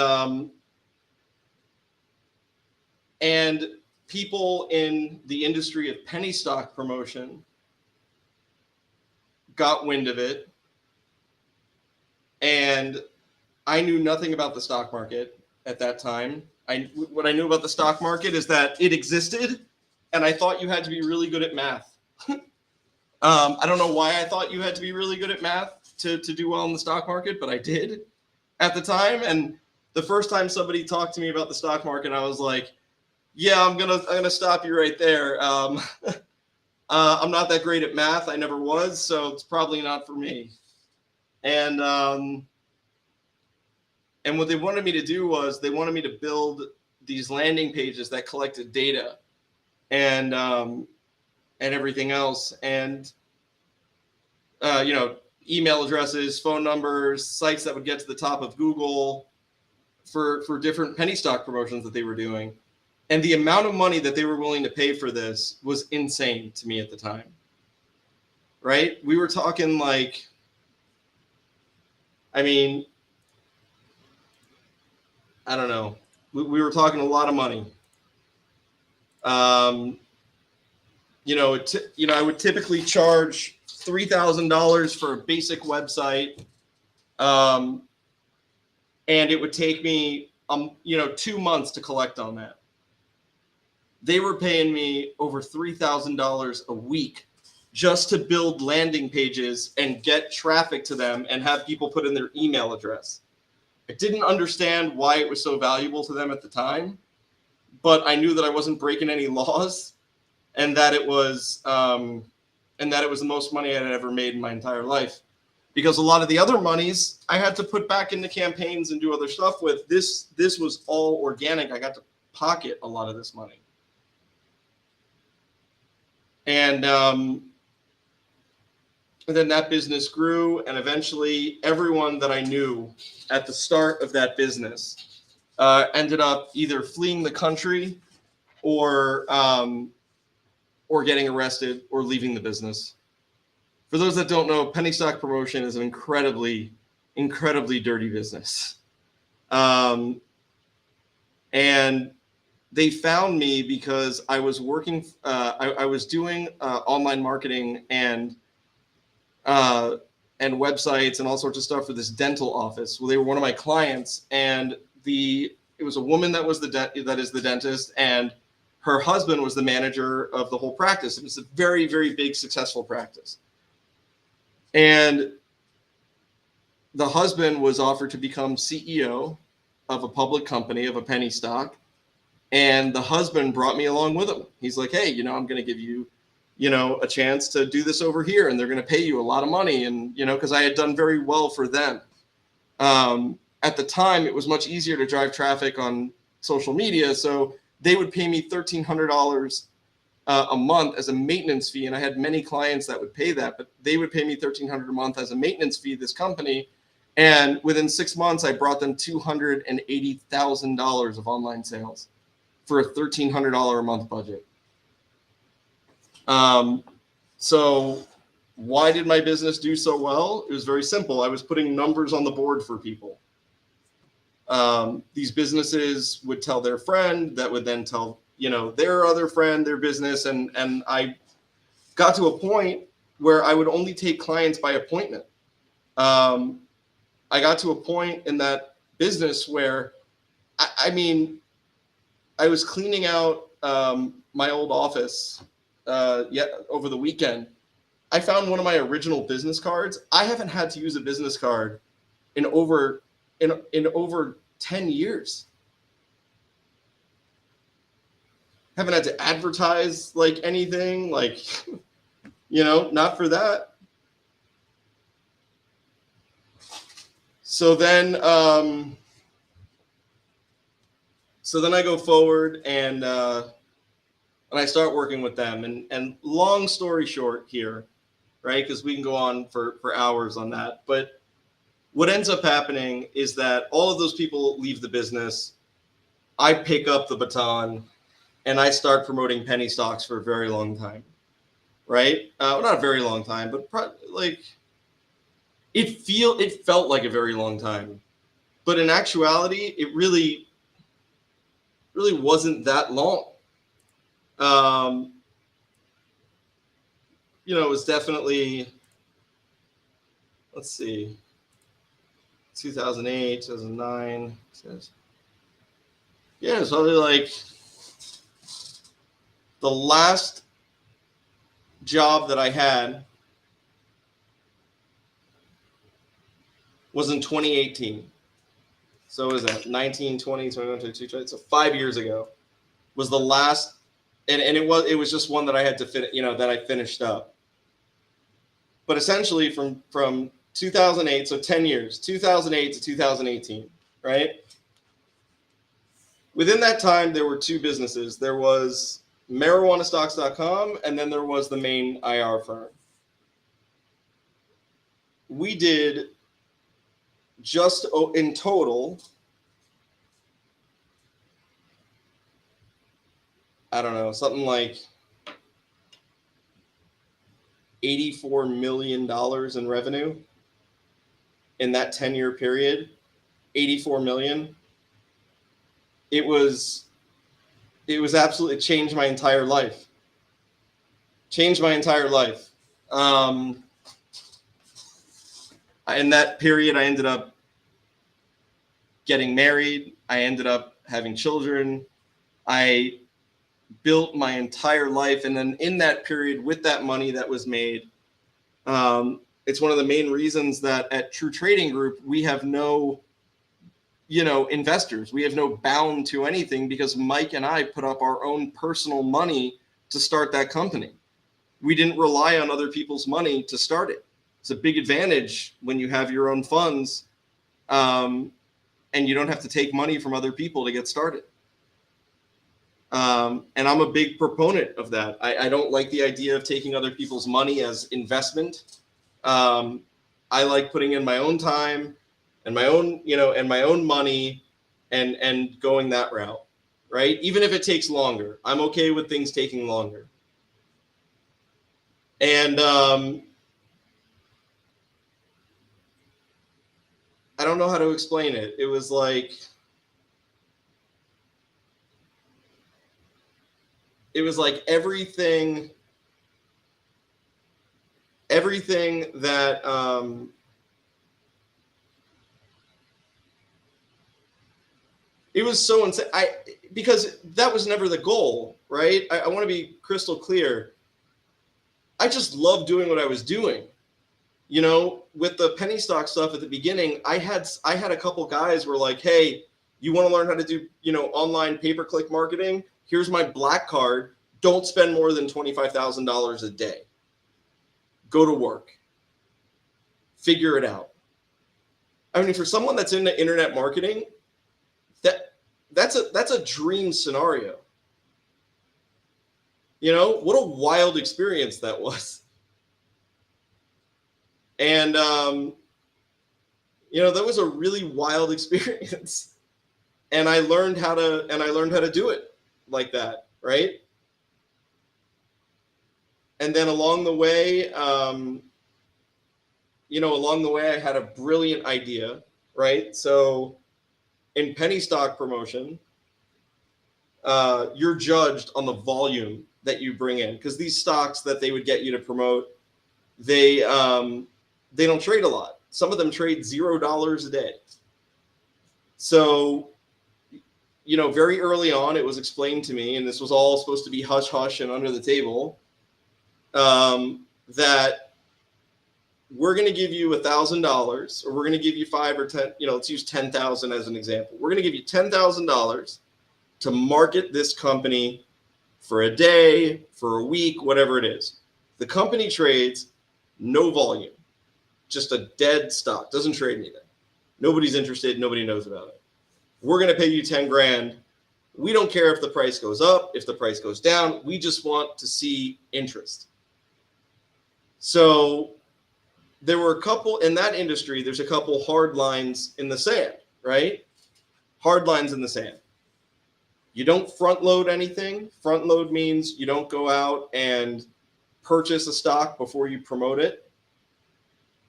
people in the industry of penny stock promotion got wind of it, and I knew nothing about the stock market at that time. What I knew about the stock market is that it existed, and I thought you had to be really good at math. I don't know why I thought you had to be really good at math to do well in the stock market, but I did at the time. And the first time somebody talked to me about the stock market, I was like, yeah, I'm gonna stop you right there. I'm not that great at math. I never was, so it's probably not for me. And what they wanted me to do was they wanted me to build these landing pages that collected data and everything else, and email addresses, phone numbers, sites that would get to the top of Google for different penny stock promotions that they were doing. And the amount of money that they were willing to pay for this was insane to me at the time. Right? We were talking like, I don't know. We were talking a lot of money. I would typically charge $3,000 for a basic website, and it would take me 2 months to collect on that. They were paying me over $3,000 a week just to build landing pages and get traffic to them and have people put in their email address. I didn't understand why it was so valuable to them at the time, but I knew that I wasn't breaking any laws, and that it was the most money I had ever made in my entire life. Because a lot of the other monies I had to put back into campaigns and do other stuff with. This was all organic. I got to pocket a lot of this money. And then that business grew, and eventually everyone that I knew at the start of that business ended up either fleeing the country or getting arrested or leaving the business. For those that don't know, penny stock promotion is an incredibly, incredibly dirty business. And they found me because I was working, I was doing online marketing and websites and all sorts of stuff for this dental office. Well, they were one of my clients, and it was a woman that was that is the dentist, and her husband was the manager of the whole practice. It was a very, very big, successful practice. And the husband was offered to become CEO of a public company, of a penny stock. And the husband brought me along with him. He's like, hey, I'm going to give you, a chance to do this over here, and they're going to pay you a lot of money. And, because I had done very well for them. At the time, it was much easier to drive traffic on social media. So they would pay me $1,300 a month as a maintenance fee. And I had many clients that would pay that, but they would pay me $1,300 a month as a maintenance fee, this company. And within 6 months, I brought them $280,000 of online sales for a $1,300 a month budget. So why did my business do so well? It was very simple. I was putting numbers on the board for people. These businesses would tell their friend, that would then tell, their other friend, their business. And I got to a point where I would only take clients by appointment. I got to a point in that business where, I mean, I was cleaning out my old office over the weekend. I found one of my original business cards. I haven't had to use a business card in over 10 years. Haven't had to advertise like anything, like, you know, not for that. So then I go forward and I start working with them. And long story short here, right? Because we can go on for hours on that. But what ends up happening is that all of those people leave the business. I pick up the baton and I start promoting penny stocks for a very long time, right? Well, not a very long time, but like it felt like a very long time. But in actuality, it really wasn't that long. You know, it was definitely, let's see, 2008, 2009. Yeah, it's probably like the last job that I had was in 2018. So what is that? 19, 20, 21, 22, 23. So 5 years ago was the last, and it was just one that I had to finish, you know, that I finished up. But essentially from 2008, so 10 years, 2008 to 2018, right? Within that time, there were two businesses. There was marijuanastocks.com, and then there was the main IR firm. We did just in total, I don't know, something like $84 million in revenue in that 10-year period. 84 million. It was absolutely changed my entire life. Changed my entire life. In that period, I ended up getting married. I ended up having children. I built my entire life. And then in that period, with that money that was made, it's one of the main reasons that at True Trading Group, we have no, you know, investors. We have no bound to anything because Mike and I put up our own personal money to start that company. We didn't rely on other people's money to start it. It's a big advantage when you have your own funds, and you don't have to take money from other people to get started. And I'm a big proponent of that. I don't like the idea of taking other people's money as investment. I like putting in my own time and my own, you know, and my own money and going that route, right? Even if it takes longer, I'm okay with things taking longer. And I don't know how to explain it. It was like everything that it was so insane. Because that was never the goal, right? I want to be crystal clear. I just loved doing what I was doing. You know, with the penny stock stuff at the beginning, I had a couple guys were like, hey, you want to learn how to do, you know, online pay-per-click marketing? Here's my black card. Don't spend more than $25,000 a day. Go to work. Figure it out. I mean, for someone that's into internet marketing, that's a dream scenario. You know, what a wild experience that was. And, you know, that was a really wild experience. And I learned how to do it like that, right? And then along the way, you know, I had a brilliant idea, right? So in penny stock promotion, you're judged on the volume that you bring in, because these stocks that they would get you to promote, they don't trade a lot. Some of them trade $0 a day. So, you know, very early on, it was explained to me, and this was all supposed to be hush hush and under the table, that we're going to give you $1,000, or we're going to give you 5 or 10. You know, let's use 10,000 as an example. We're going to give you $10,000 to market this company for a day, for a week, whatever it is. The company trades no volume, just a dead stock, doesn't trade anything. Nobody's interested. Nobody knows about it. We're going to pay you 10 grand. We don't care if the price goes up, if the price goes down. We just want to see interest. So there were a couple in that industry. There's a couple hard lines in the sand, right? Hard lines in the sand. You don't front load anything. Front load means you don't go out and purchase a stock before you promote it.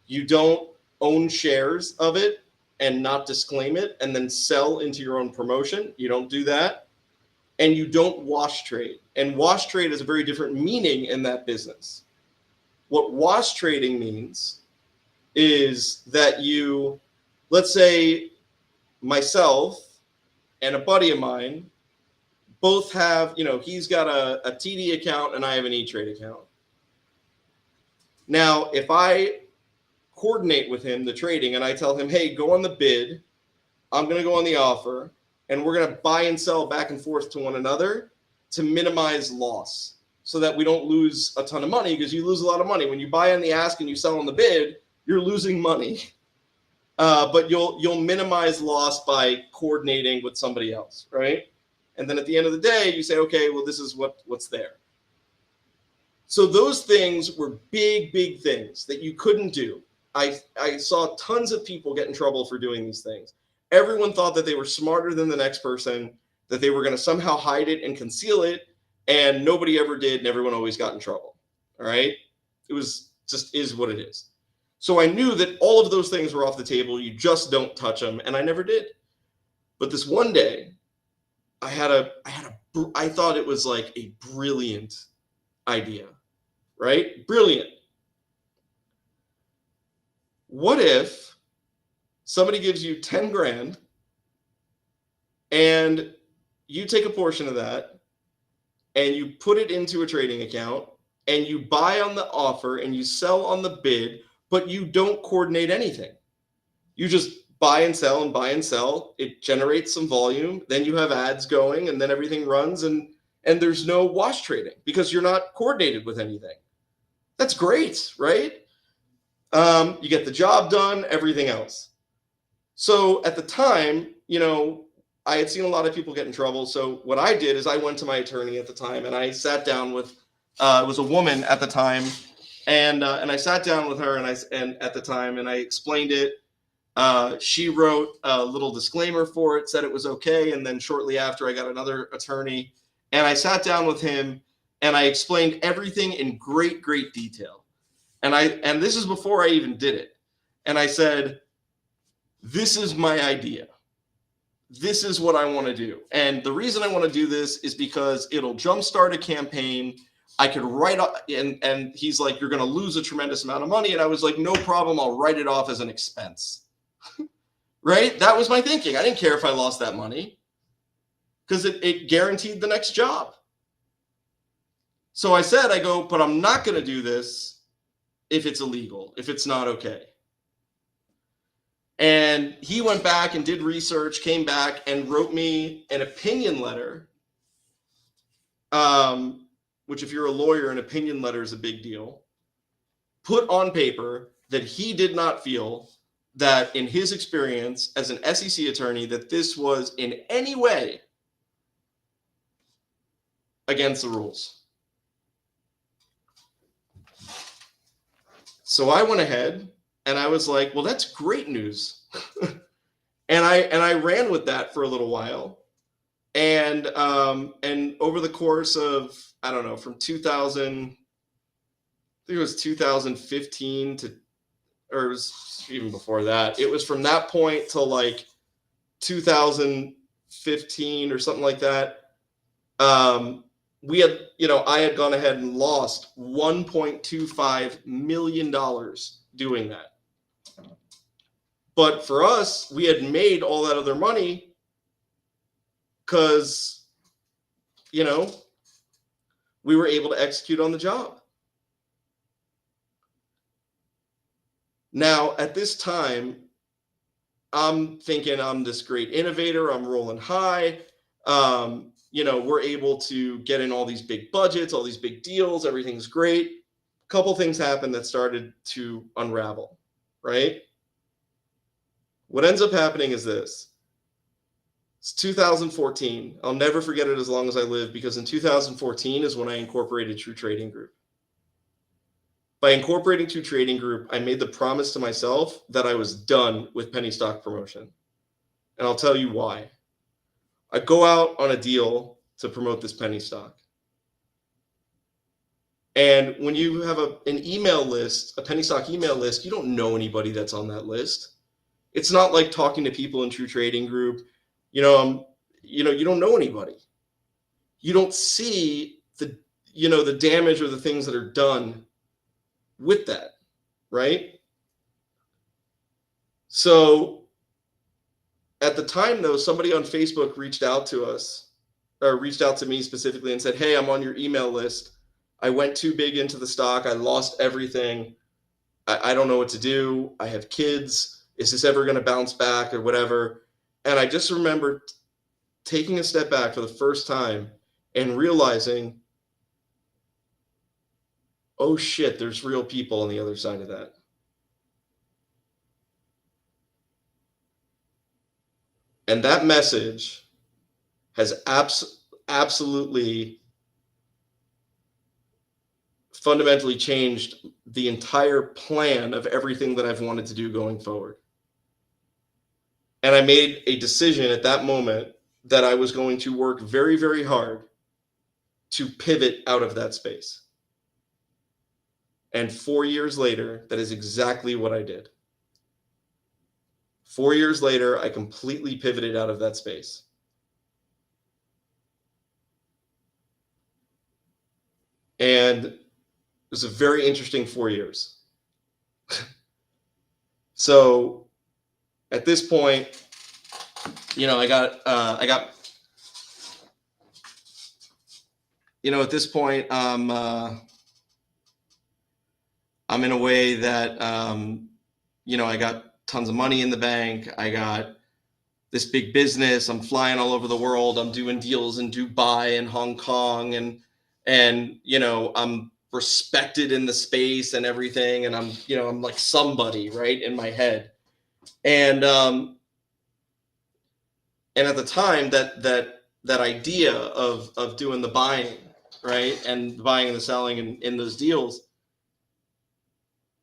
You don't own shares of it and not disclaim it and then sell into your own promotion. You don't do that. And you don't wash trade. And wash trade is a very different meaning in that business. What wash trading means is that you, let's say myself and a buddy of mine both have, you know, he's got a TD account and I have an E-Trade account. Now, if I coordinate with him the trading and I tell him, hey, go on the bid, I'm going to go on the offer, and we're going to buy and sell back and forth to one another to minimize loss so that we don't lose a ton of money, because you lose a lot of money. When you buy on the ask and you sell on the bid, you're losing money. But you'll minimize loss by coordinating with somebody else, right? And then at the end of the day, you say, okay, well, this is what's there. So those things were big, big things that you couldn't do. I saw tons of people get in trouble for doing these things. Everyone thought that they were smarter than the next person, that they were going to somehow hide it and conceal it, and nobody ever did, and everyone always got in trouble. All right? It was just is what it is. So I knew that all of those things were off the table. You just don't touch them, and I never did. But this one day, I thought it was like a brilliant idea, right? Brilliant. What if somebody gives you 10 grand and you take a portion of that and you put it into a trading account and you buy on the offer and you sell on the bid, but you don't coordinate anything. You just buy and sell and buy and sell. It generates some volume. Then you have ads going and then everything runs, and there's no wash trading because you're not coordinated with anything. That's great, right? You get the job done, everything else. So at the time, you know, I had seen a lot of people get in trouble. So what I did is I went to my attorney at the time and I sat down with, it was a woman at the time, and I sat down with her and at the time and I explained it. She wrote a little disclaimer for it, said it was okay. And then shortly after, I got another attorney and I sat down with him and I explained everything in great, great detail. And this is before I even did it. And I said, this is my idea. This is what I want to do. And the reason I want to do this is because it'll jumpstart a campaign. I could write off, and he's like, you're going to lose a tremendous amount of money. And I was like, no problem. I'll write it off as an expense. Right? That was my thinking. I didn't care if I lost that money because it guaranteed the next job. So I said, I go, but I'm not going to do this if it's illegal, if it's not okay. And he went back and did research, came back and wrote me an opinion letter, which if you're a lawyer, an opinion letter is a big deal, put on paper that he did not feel that in his experience as an SEC attorney, that this was in any way against the rules. So I went ahead and I was like, well, that's great news. and I ran with that for a little while. And over the course of, I don't know, from 2000, I think it was 2015 to, or it was even before that. It was from that point till like 2015 or something like that. I had gone ahead and lost $1.25 million doing that. But for us, we had made all that other money because, we were able to execute on the job. Now, at this time, I'm thinking I'm this great innovator. I'm rolling high. We're able to get in all these big budgets, all these big deals. Everything's great. A couple things happened that started to unravel, right? What ends up happening is this. It's 2014. I'll never forget it as long as I live, because in 2014 is when I incorporated True Trading Group. By incorporating True Trading Group, I made the promise to myself that I was done with penny stock promotion. And I'll tell you why. I go out on a deal to promote this penny stock. And when you have an email list, a penny stock email list, you don't know anybody that's on that list. It's not like talking to people in True Trading Group. You don't know anybody. You don't see the damage or the things that are done with that, right? So at the time, though, somebody on Facebook reached out to me specifically and said, hey, I'm on your email list. I went too big into the stock. I lost everything. I don't know what to do. I have kids. Is this ever going to bounce back or whatever? And I just remember taking a step back for the first time and realizing, oh shit, there's real people on the other side of that. And that message has absolutely fundamentally changed the entire plan of everything that I've wanted to do going forward. And I made a decision at that moment that I was going to work very, very hard to pivot out of that space. And 4 years later, that is exactly what I did. 4 years later, I completely pivoted out of that space. And it was a very interesting 4 years. So at this point, I got at this point, I'm in a way that, I got tons of money in the bank. I got this big business. I'm flying all over the world. I'm doing deals in Dubai and Hong Kong, and I'm respected in the space and everything. And I'm like somebody, right, in my head. And at the time, that idea of doing the buying, right, and the buying and the selling in those deals,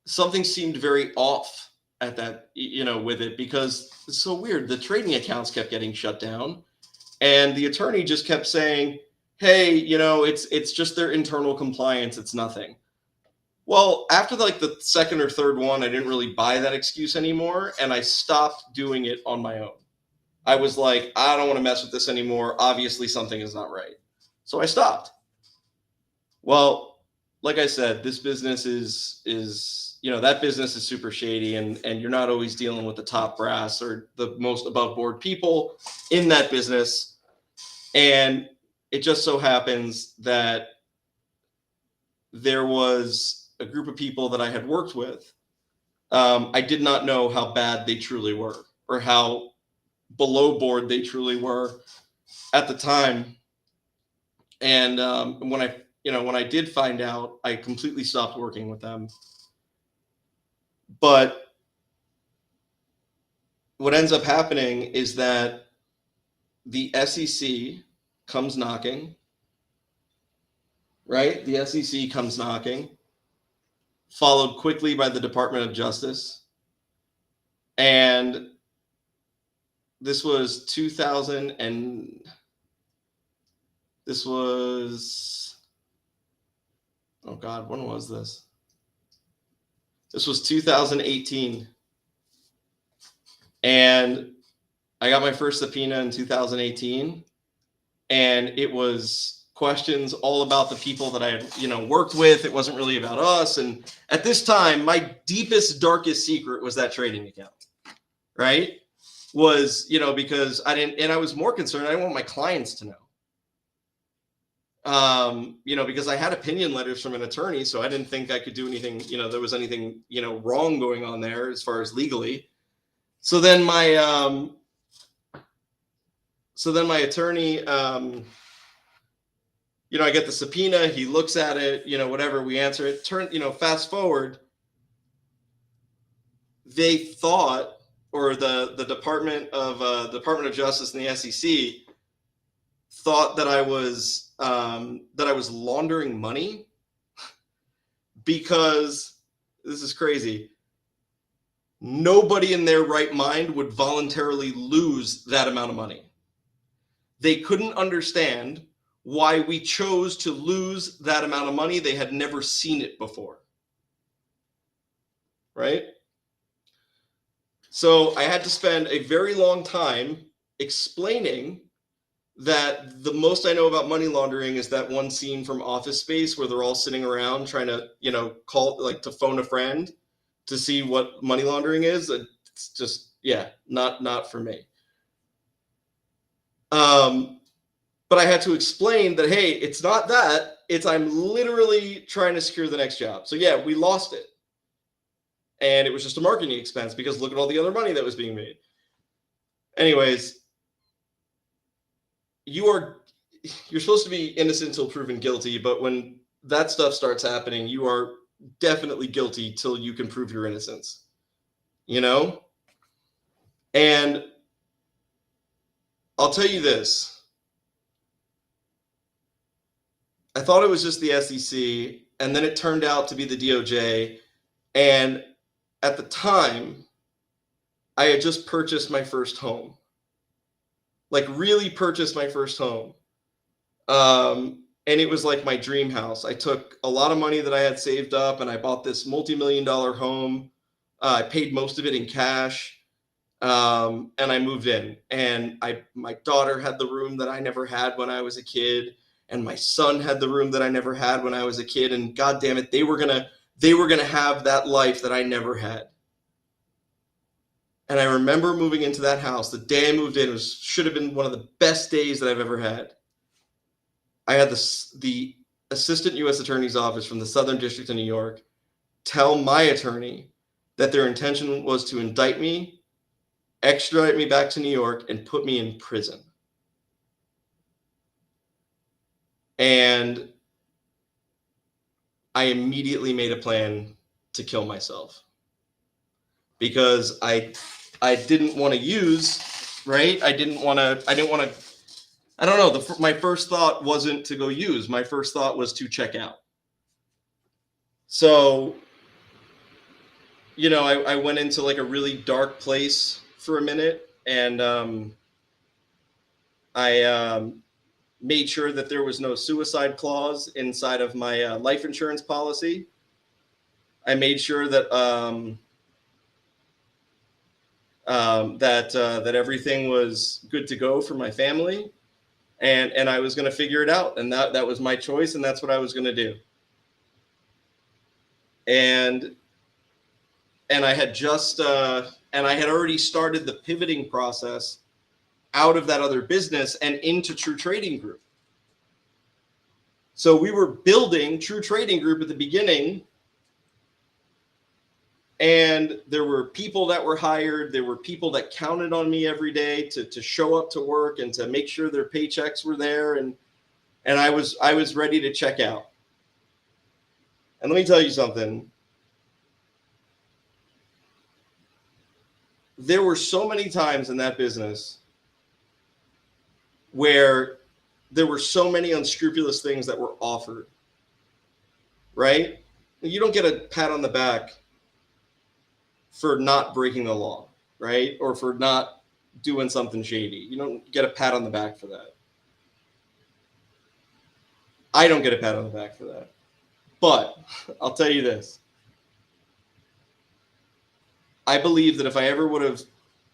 something seemed very off at that, with it, because it's so weird. The trading accounts kept getting shut down, and the attorney just kept saying, hey, it's just their internal compliance. It's nothing. Well, after the second or third one, I didn't really buy that excuse anymore, and I stopped doing it on my own. I was like, I don't want to mess with this anymore. Obviously, something is not right. So I stopped. Well, like I said, this business is that business is super shady, and you're not always dealing with the top brass or the most above board people in that business. And it just so happens that there was a group of people that I had worked with. I did not know how bad they truly were, or how below board they truly were at the time. And when I did find out, I completely stopped working with them. But what ends up happening is that the SEC comes knocking, right? The SEC comes knocking, followed quickly by the Department of Justice. And this was 2000, and this was, oh God, when was this? This was 2018. And I got my first subpoena in 2018, and it was questions all about the people that I had, worked with. It wasn't really about us. And at this time, my deepest, darkest secret was that trading account, right? Was, because I was more concerned. I didn't want my clients to know. Because I had opinion letters from an attorney, so I didn't think I could do anything, there was anything, wrong going on there as far as legally. So then my attorney, I get the subpoena, he looks at it, whatever, we answer it, fast forward, they thought, or the Department of Justice and the SEC thought that I was laundering money, because this is crazy. Nobody in their right mind would voluntarily lose that amount of money. They couldn't understand why we chose to lose that amount of money. They had never seen it before. Right? So I had to spend a very long time explaining that the most I know about money laundering is that one scene from Office Space where they're all sitting around trying to, call, like, to phone a friend to see what money laundering is. It's just, not for me. But I had to explain that, hey, it's not that. It's I'm literally trying to secure the next job. So yeah, we lost it. And it was just a marketing expense because look at all the other money that was being made. Anyways, you're supposed to be innocent until proven guilty, but when that stuff starts happening, you are definitely guilty till you can prove your innocence. And I'll tell you this. I thought it was just the SEC, and then it turned out to be the DOJ. And at the time, I had just purchased my first home. Like, really purchased my first home. And it was like my dream house. I took a lot of money that I had saved up, and I bought this multi-million-dollar home. I paid most of it in cash. And I moved in. And my daughter had the room that I never had when I was a kid. And my son had the room that I never had when I was a kid. And God damn it, they were gonna have that life that I never had. And I remember moving into that house. The day I moved in should have been one of the best days that I've ever had. I had the assistant U.S. attorney's office from the Southern District of New York tell my attorney that their intention was to indict me, extradite me back to New York, and put me in prison. And I immediately made a plan to kill myself because I didn't want to use, right? I don't know. My first thought wasn't to go use. My first thought was to check out. So, I went into like a really dark place for a minute, and I made sure that there was no suicide clause inside of my life insurance policy. I made sure that that everything was good to go for my family, and I was going to figure it out, and that was my choice, and that's what I was going to do. And I had just and I had already started the pivoting process out of that other business and into True Trading Group. So we were building True Trading Group at the beginning, and there were people that were hired. There were people that counted on me every day to show up to work and to make sure their paychecks were there. And I was ready to check out. And let me tell you something. There were so many times in that business where there were so many unscrupulous things that were offered, right? You don't get a pat on the back for not breaking the law, right? Or for not doing something shady. You don't get a pat on the back for that. I don't get a pat on the back for that. But I'll tell you this. I believe that if I ever would have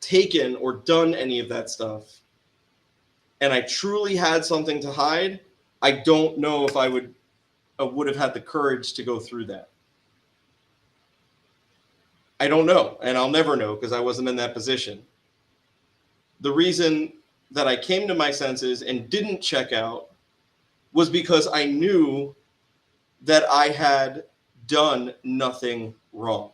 taken or done any of that stuff, and I truly had something to hide, I don't know if I would have had the courage to go through that. I don't know, and I'll never know because I wasn't in that position. The reason that I came to my senses and didn't check out was because I knew that I had done nothing wrong.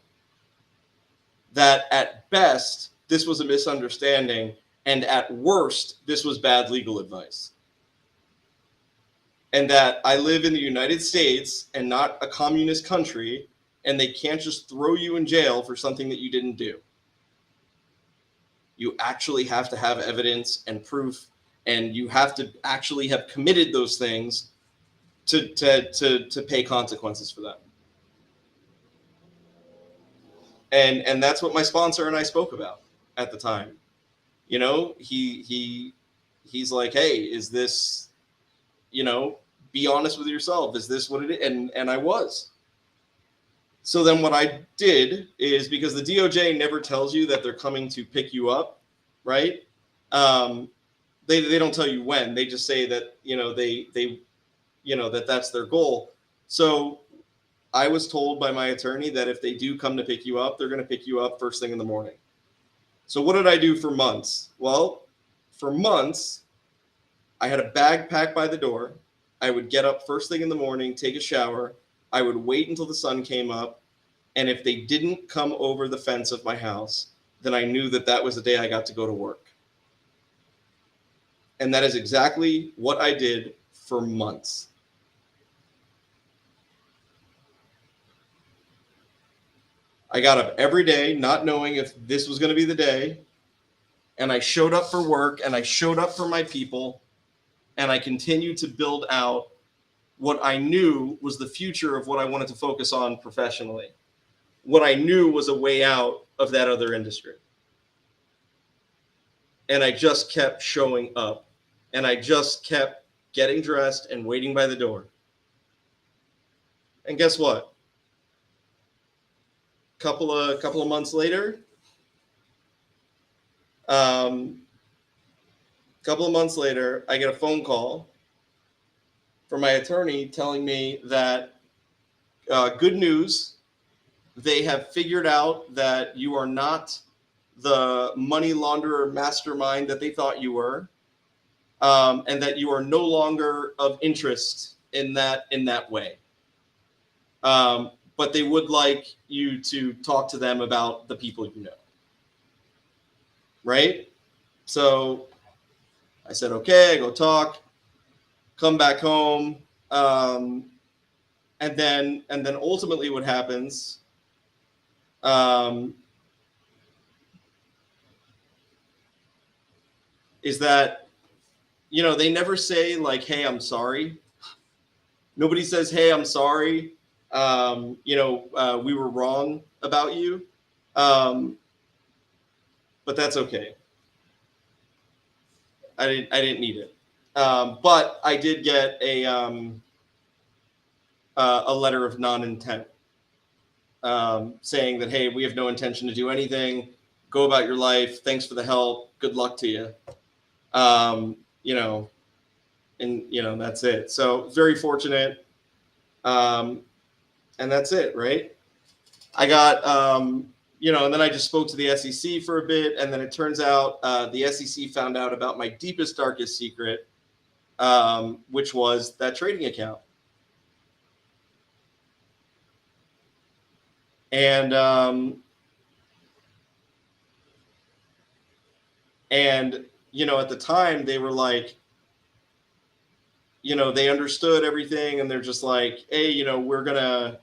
That at best, this was a misunderstanding, and at worst, this was bad legal advice. And that I live in the United States and not a communist country, and they can't just throw you in jail for something that you didn't do. You actually have to have evidence and proof, and you have to actually have committed those things to pay consequences for them. And that's what my sponsor and I spoke about at the time. You know, he's like, hey, is this, you know, be honest with yourself. Is this what it is? And I was. So then what I did is, because the DOJ never tells you that they're coming to pick you up, right? They don't tell you when. They just say that, you know, they you know, that's their goal. So I was told by my attorney that if they do come to pick you up, they're going to pick you up first thing in the morning. So what did I do for months? Well, for months, I had a bag packed by the door. I would get up first thing in the morning, take a shower. I would wait until the sun came up. And if they didn't come over the fence of my house, then I knew that that was the day I got to go to work. And that is exactly what I did for months. I got up every day not knowing if this was going to be the day. And I showed up for work, and I showed up for my people, and I continued to build out what I knew was the future of what I wanted to focus on professionally. What I knew was a way out of that other industry. And I just kept showing up, and I just kept getting dressed and waiting by the door. And guess what? Couple of months later, I get a phone call from my attorney telling me that good news, they have figured out that you are not the money launderer mastermind that they thought you were, and that you are no longer of interest in that way. But they would like you to talk to them about the people you know. Right? So I said, okay, I go talk, come back home. And then ultimately what happens, is that, you know, they never say like, hey, I'm sorry. Nobody says, hey, I'm sorry. We were wrong about you. But that's okay. I didn't need it. But I did get a letter of non-intent, saying that, hey, we have no intention to do anything. Go about your life. Thanks for the help. Good luck to you. And that's it. So very fortunate. And that's it, right? I got, and then I just spoke to the SEC for a bit. And then it turns out the SEC found out about my deepest, darkest secret, which was that trading account. And at the time they were like, they understood everything, and they're just like, hey, we're gonna,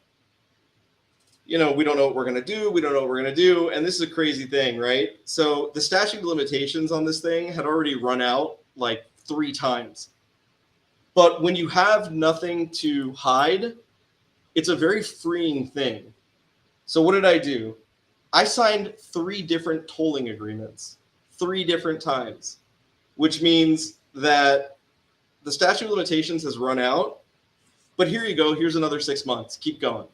we don't know what we're gonna do. We don't know what we're gonna do. And this is a crazy thing, right? So the statute of limitations on this thing had already run out like 3 times. But when you have nothing to hide, it's a very freeing thing. So what did I do? I signed 3 different tolling agreements, 3 different times, which means that the statute of limitations has run out, but here you go. Here's another 6 months. Keep going.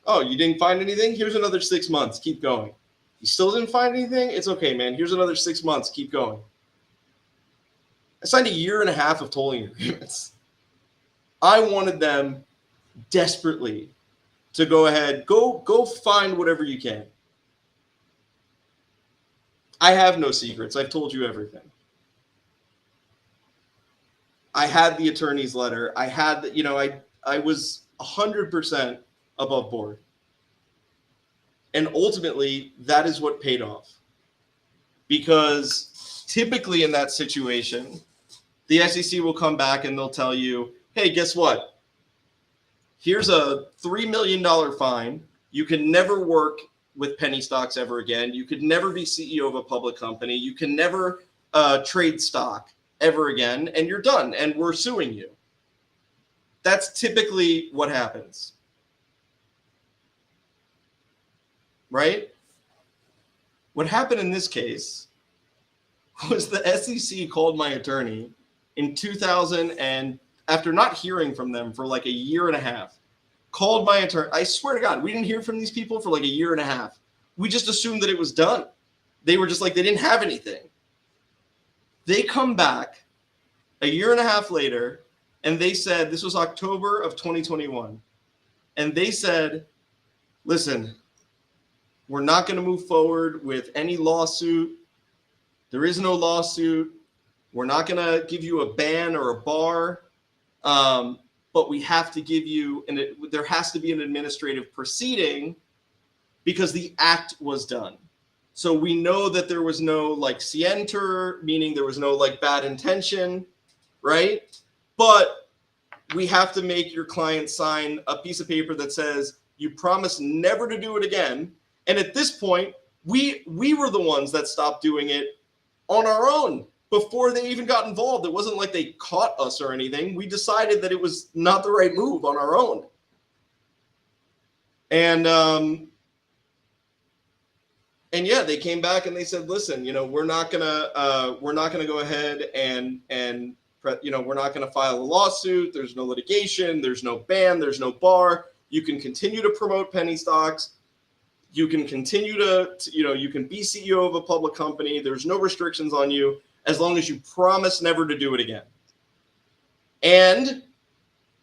Oh, you didn't find anything? Here's another 6 months. Keep going. You still didn't find anything? It's okay, man. Here's another 6 months. Keep going. I signed 1.5 years of tolling agreements. I wanted them desperately to go ahead, go find whatever you can. I have no secrets. I've told you everything. I had the attorney's letter. I had the, you know, I was 100% above board. And ultimately, that is what paid off. Because typically in that situation, the SEC will come back and they'll tell you, hey, guess what? Here's a $3 million fine. You can never work with penny stocks ever again. You could never be CEO of a public company. You can never trade stock ever again, and you're done, and we're suing you. That's typically what happens, right? What happened in this case was the SEC called my attorney in 2000, and after not hearing from them for like a year and a half, called my attorney. I swear to God, we didn't hear from these people for like a year and a half. We just assumed that it was done. They were just like, they didn't have anything. They come back a year and a half later, and they said, this was October of 2021, and they said, listen, we're not going to move forward with any lawsuit. There is no lawsuit. We're not going to give you a ban or a bar, but we have to give you, and there has to be an administrative proceeding because the act was done. So we know that there was no like scienter, meaning there was no like bad intention, right? But we have to make your client sign a piece of paper that says you promise never to do it again. And at this point, we were the ones that stopped doing it on our own before they even got involved. It wasn't like they caught us or anything. We decided that it was not the right move on our own. And yeah, they came back and they said, listen, you know, we're not gonna go ahead and you know, we're not gonna file a lawsuit. There's no litigation. There's no ban. There's no bar. You can continue to promote penny stocks. You can continue to, you know, you can be CEO of a public company. There's no restrictions on you as long as you promise never to do it again. And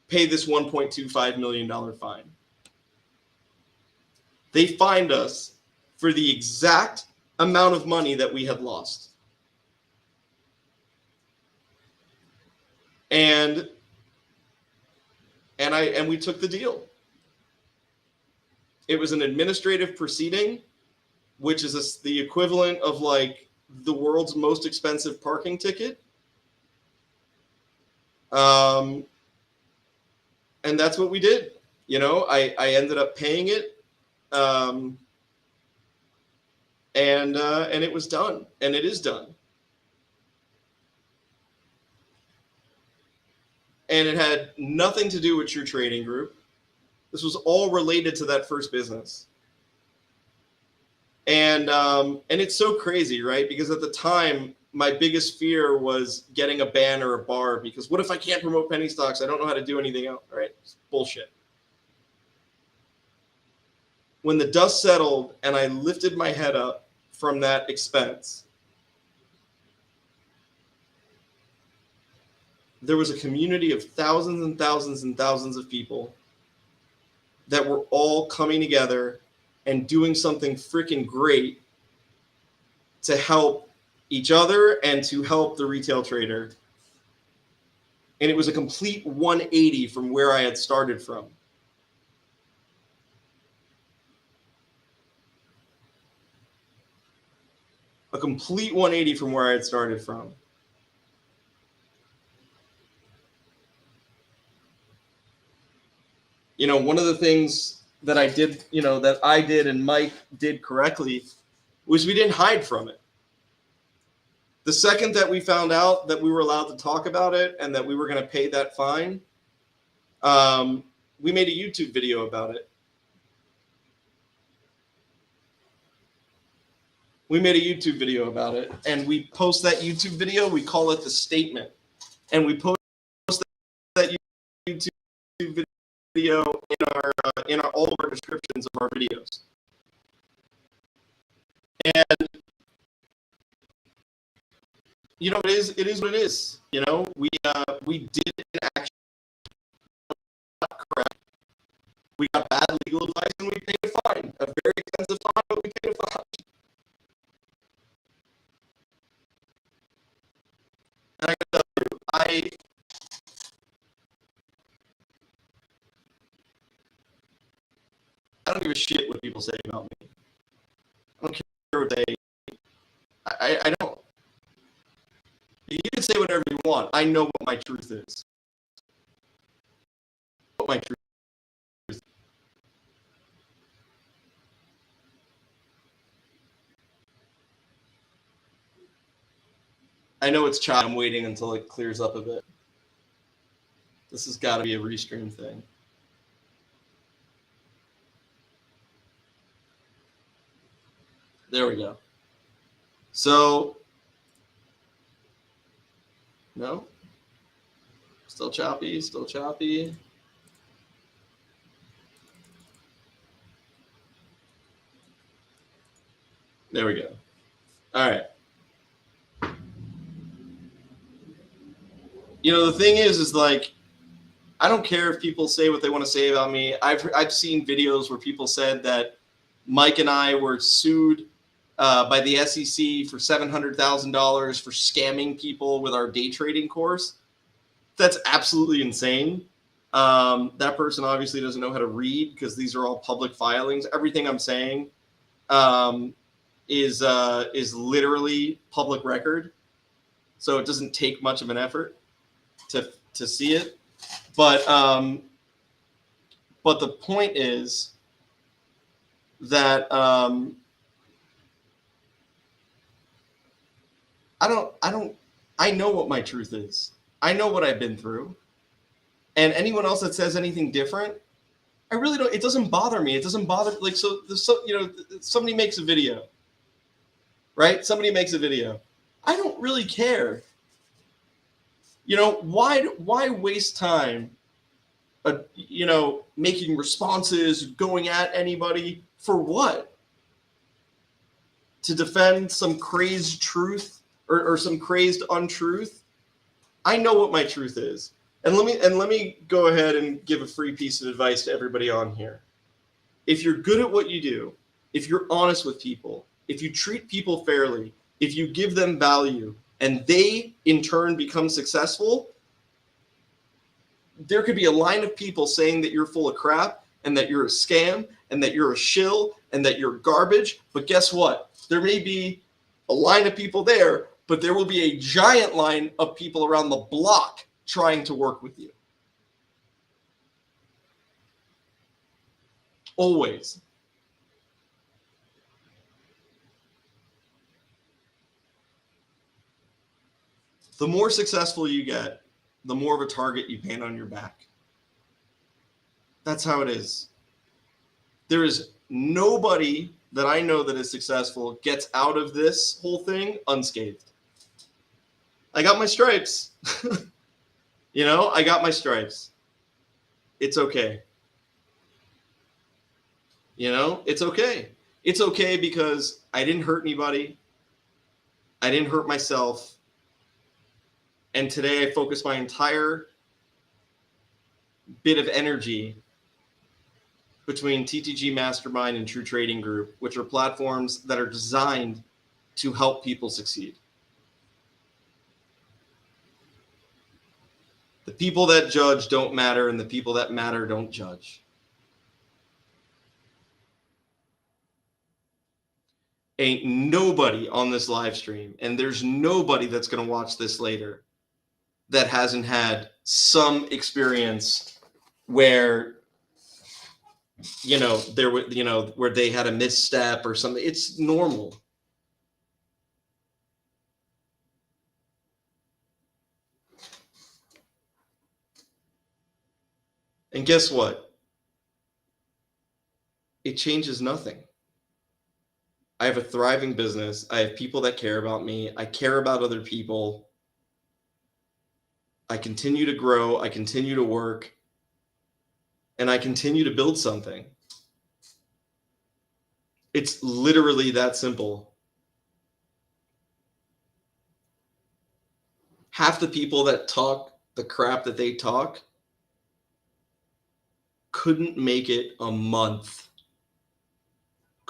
pay this $1.25 million fine. They fined us for the exact amount of money that we had lost. And we took the deal. It was an administrative proceeding, which is the equivalent of like the world's most expensive parking ticket. And that's what we did. You know, I ended up paying it. And it was done, and it is done. And it had nothing to do with your trading group. This was all related to that first business. And it's so crazy, right? Because at the time, my biggest fear was getting a ban or a bar, because what if I can't promote penny stocks? I don't know how to do anything else, right? It's bullshit. When the dust settled and I lifted my head up from that expense, there was a community of thousands and thousands and thousands of people that were all coming together and doing something freaking great to help each other and to help the retail trader. And it was a complete 180 from where I had started from. A complete 180 from where I had started from. You know, one of the things that I did, you know, that I did and Mike did correctly was we didn't hide from it. The second that we found out that we were allowed to talk about it and that we were going to pay that fine, we made a YouTube video about it. We made a YouTube video about it, and we post that YouTube video. We call it The Statement, and we post that YouTube video in all of our descriptions of our videos. And you know, it is what it is. You know, we did an action kind of fun. And I gotta tell you, I don't give a shit what people say about me. I don't care what they. I don't. You can say whatever you want. I know what my truth is. What my truth is. I know it's choppy. I'm waiting until it clears up a bit. This has got to be a restream thing. There we go. So, no? Still choppy, still choppy. There we go. All right. You know, the thing is like, I don't care if people say what they want to say about me. I've seen videos where people said that Mike and I were sued by the SEC for $700,000 for scamming people with our day trading course. That's absolutely insane. That person obviously doesn't know how to read because these are all public filings. Everything I'm saying is literally public record, so it doesn't take much of an effort to see it. But the point is that I know what my truth is. I know what I've been through. And anyone else that says anything different, I really don't. It doesn't bother me. It doesn't bother. Like, so you know, somebody makes a video, right? Somebody makes a video. I don't really care. You know, why waste time, you know, making responses, going at anybody for what? To defend some crazed truth or some crazed untruth? I know what my truth is. And let me go ahead and give a free piece of advice to everybody on here. If you're good at what you do, if you're honest with people, if you treat people fairly, if you give them value, and they in turn become successful, there could be a line of people saying that you're full of crap and that you're a scam and that you're a shill and that you're garbage. But guess what? There may be a line of people there, but there will be a giant line of people around the block trying to work with you. Always. The more successful you get, the more of a target you paint on your back. That's how it is. There is nobody that I know that is successful gets out of this whole thing unscathed. I got my stripes. You know, I got my stripes. It's okay. You know, it's okay. It's okay because I didn't hurt anybody. I didn't hurt myself. And today I focus my entire bit of energy between TTG Mastermind and True Trading Group, which are platforms that are designed to help people succeed. The people that judge don't matter, and the people that matter don't judge. Ain't nobody on this live stream, and there's nobody that's going to watch this later that hasn't had some experience where, you know, there were, you know, where they had a misstep or something. It's normal. And guess what? It changes nothing. I have a thriving business. I have people that care about me. I care about other people. I continue to grow. I continue to work. And I continue to build something. It's literally that simple. Half the people that talk the crap that they talk couldn't make it a month.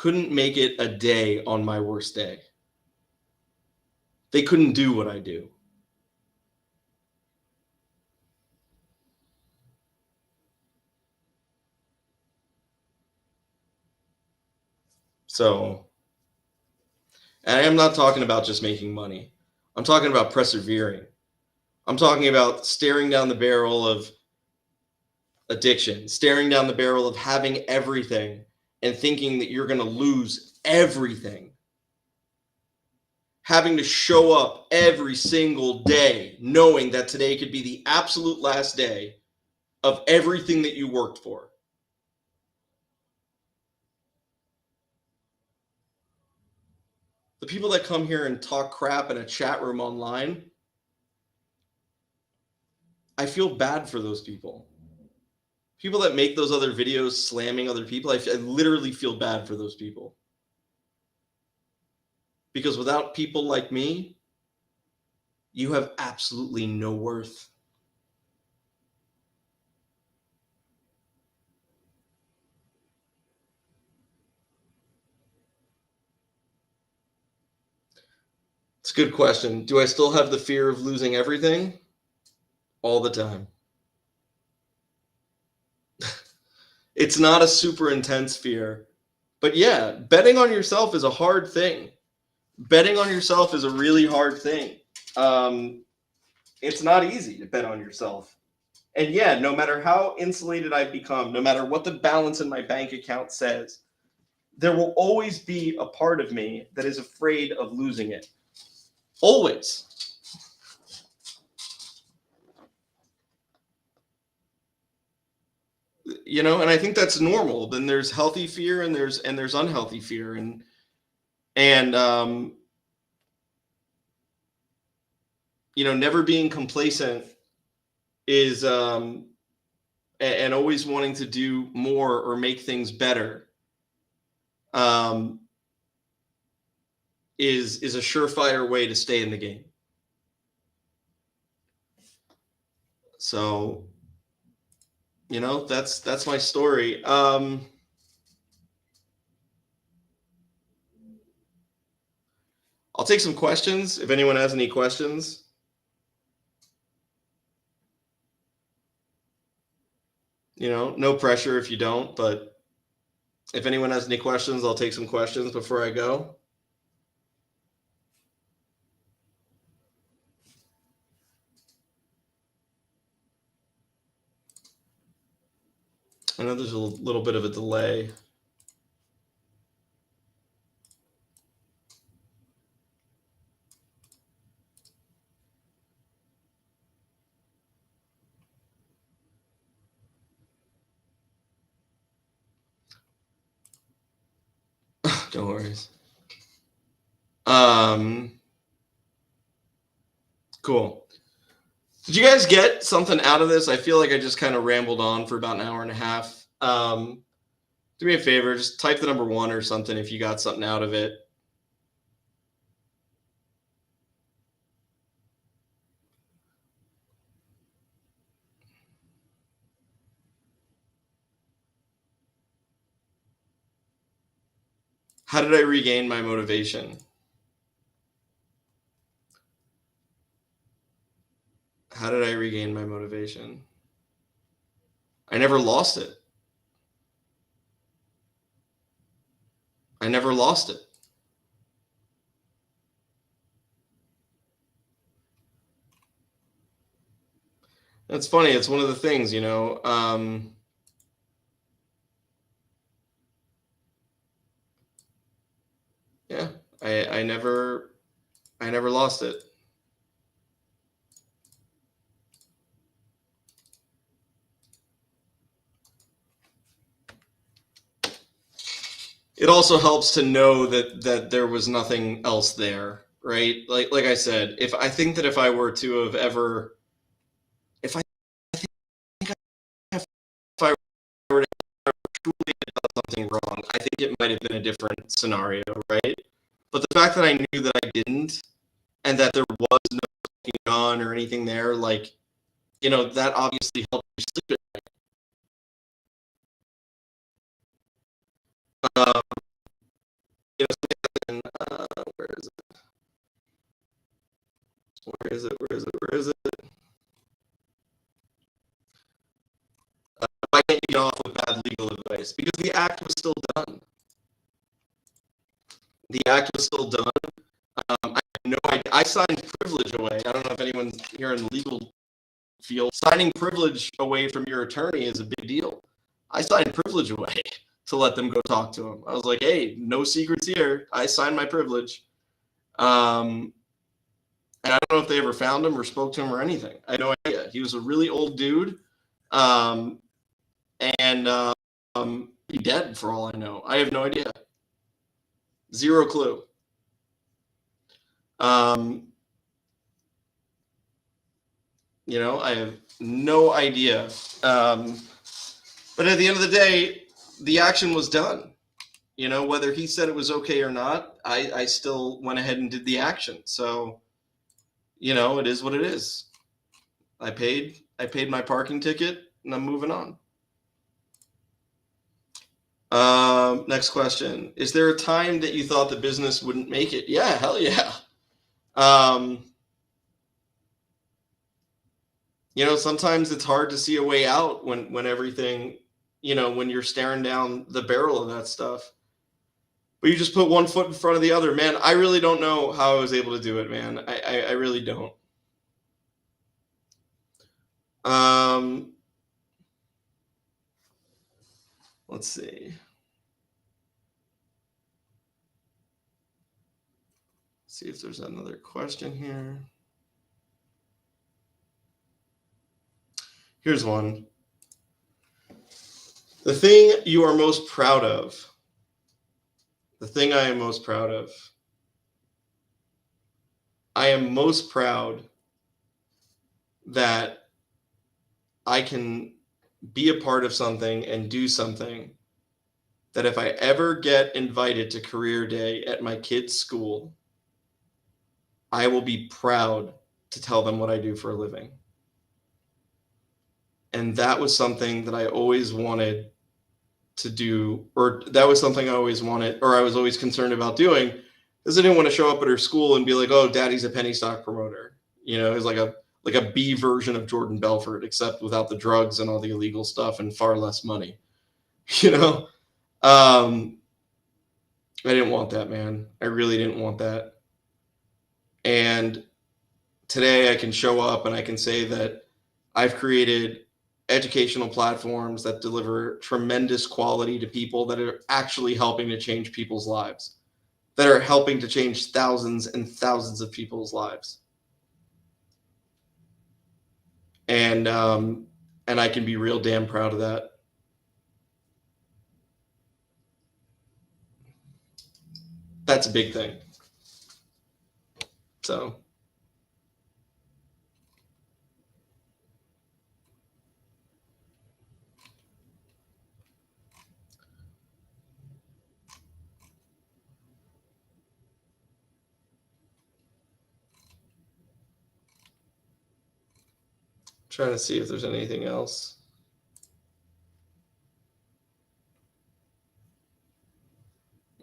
couldn't make it a day on my worst day. They couldn't do what I do. So, and I am not talking about just making money. I'm talking about persevering. I'm talking about staring down the barrel of addiction, staring down the barrel of having everything and thinking that you're going to lose everything. Having to show up every single day, knowing that today could be the absolute last day of everything that you worked for. The people that come here and talk crap in a chat room online, I feel bad for those people. People that make those other videos slamming other people, I literally feel bad for those people. Because without people like me, you have absolutely no worth. It's a good question. Do I still have the fear of losing everything? All the time. It's not a super intense fear. But yeah, betting on yourself is a hard thing. Betting on yourself is a really hard thing. It's not easy to bet on yourself. And yeah, no matter how insulated I've become, no matter what the balance in my bank account says, there will always be a part of me that is afraid of losing it. Always. You know, and I think that's normal. Then there's healthy fear and there's unhealthy fear. And you know, never being complacent is and always wanting to do more or make things better is a surefire way to stay in the game. So, you know, that's my story. I'll take some questions if anyone has any questions. You know, no pressure if you don't, but if anyone has any questions, I'll take some questions before I go. I know there's a little bit of a delay. No worries. Cool. Did you guys get something out of this? I feel like I just kind of rambled on for about an hour and a half. Do me a favor, just type the number 1 or something if you got something out of it. How did I regain my motivation? How did I regain my motivation? I never lost it. I never lost it. That's funny. It's one of the things, you know. Yeah, I never lost it. It also helps to know that there was nothing else there, right? Like I said, if I think that if I were to have ever, if I think if I were to truly have done something wrong, I think it might have been a different scenario, right? But the fact that I knew that I didn't, and that there was no on or anything there, like, you know, that obviously helped me sleep at night. you know, where is it? Where is it? Where is it? Where is it? Why can't you get off with bad legal advice? Because the act was still done. The act was still done. I signed privilege away. I don't know if anyone's here in the legal field. Signing privilege away from your attorney is a big deal. I signed privilege away to let them go talk to him. I was like, hey, no secrets here. I signed my privilege. And I don't know if they ever found him or spoke to him or anything. I had no idea. He was a really old dude. He dead for all I know. I have no idea. Zero clue. You know, I have no idea. But at the end of the day, the action was done. You know, whether he said it was okay or not, I still went ahead and did the action. So, you know, it is what it is. I paid my parking ticket and I'm moving on. Next question. Is there a time that you thought the business wouldn't make it? Yeah, hell yeah. You know, sometimes it's hard to see a way out when everything, you know, when you're staring down the barrel of that stuff. But you just put one foot in front of the other. Man, I really don't know how I was able to do it, man. I really don't. Let's see. See if there's another question here. Here's one. The thing you are most proud of. The thing I am most proud of. I am most proud that I can be a part of something and do something that if I ever get invited to career day at my kid's school, I will be proud to tell them what I do for a living. And that was something that I always wanted to do, or that was something I always wanted, or I was always concerned about doing, because I didn't want to show up at her school and be like, oh, daddy's a penny stock promoter. You know, it was like a B version of Jordan Belfort, except without the drugs and all the illegal stuff and far less money. You know, I didn't want that, man. I really didn't want that. And today I can show up and I can say that I've created educational platforms that deliver tremendous quality to people that are actually helping to change people's lives, that are helping to change thousands and thousands of people's lives. And I can be real damn proud of that. That's a big thing. So. Trying to see if there's anything else.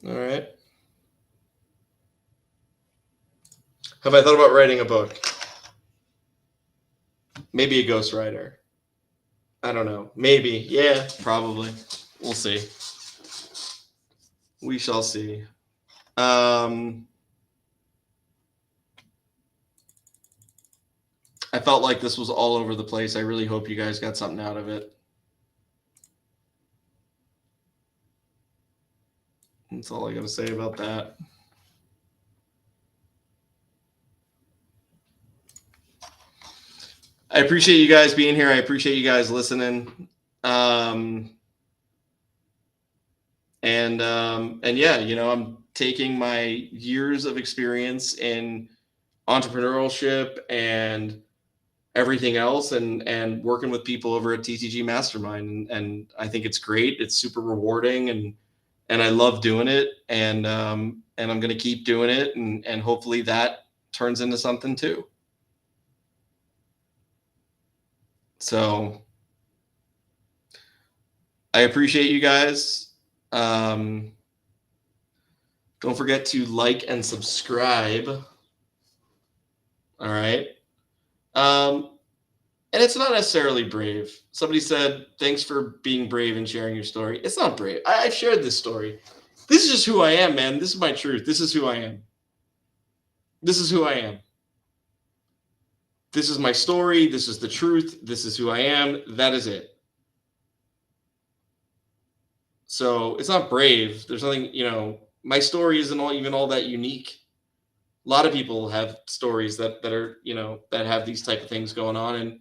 All right. Have I thought about writing a book? Maybe a ghostwriter. I don't know. Maybe. Yeah, probably. We'll see. We shall see. I felt like this was all over the place. I really hope you guys got something out of it. That's all I got to say about that. I appreciate you guys being here. I appreciate you guys listening. And yeah, you know, I'm taking my years of experience in entrepreneurship and everything else and working with people over at TTG Mastermind. And I think it's great. It's super rewarding and I love doing it. And I'm going to keep doing it. And hopefully that turns into something too. So I appreciate you guys. Don't forget to like and subscribe. All right. And it's not necessarily brave. Somebody said, thanks for being brave and sharing your story. It's not brave. I've shared this story. This is just who I am, man. This is my truth. This is who I am. This is who I am. This is my story. This is the truth. This is who I am. That is it. So it's not brave. There's nothing, my story isn't even all that unique. A lot of people have stories that are, that have these type of things going on. And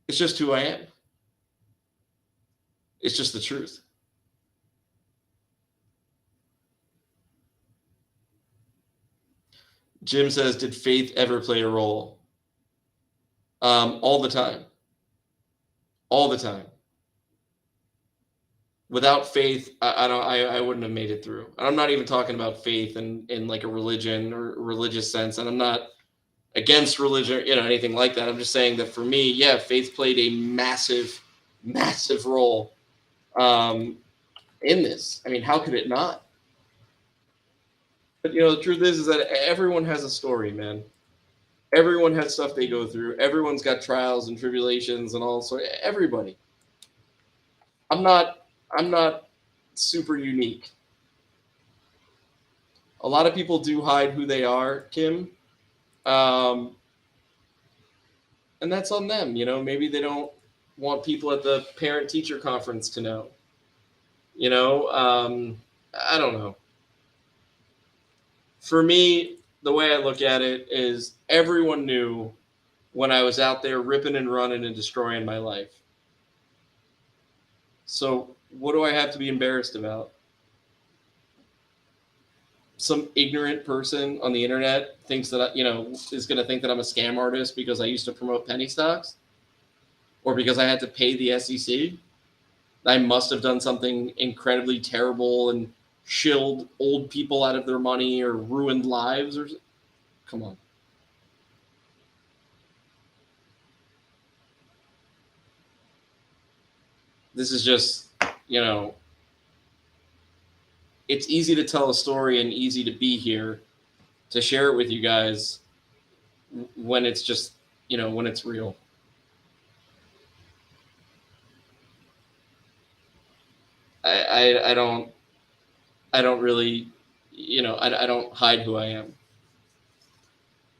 it's just who I am. It's just the truth. Jim says, did faith ever play a role? All the time. All the time. Without faith, I wouldn't have made it through. I'm not even talking about faith in like a religion or religious sense. And I'm not against religion, anything like that. I'm just saying that for me, yeah, faith played a massive, massive role in this. I mean, how could it not? But the truth is that everyone has a story, man. Everyone has stuff they go through. Everyone's got trials and tribulations and all sorts. Everybody. I'm not super unique. A lot of people do hide who they are, Kim. And that's on them. Maybe they don't want people at the parent-teacher conference to know. I don't know. For me, the way I look at it is everyone knew when I was out there ripping and running and destroying my life. So what do I have to be embarrassed about? Some ignorant person on the internet thinks that, is going to think that I'm a scam artist because I used to promote penny stocks or because I had to pay the SEC. I must have done something incredibly terrible and shilled old people out of their money or ruined lives or come on. This is just, it's easy to tell a story and easy to be here to share it with you guys when it's just, when it's real. I don't really, I don't hide who I am.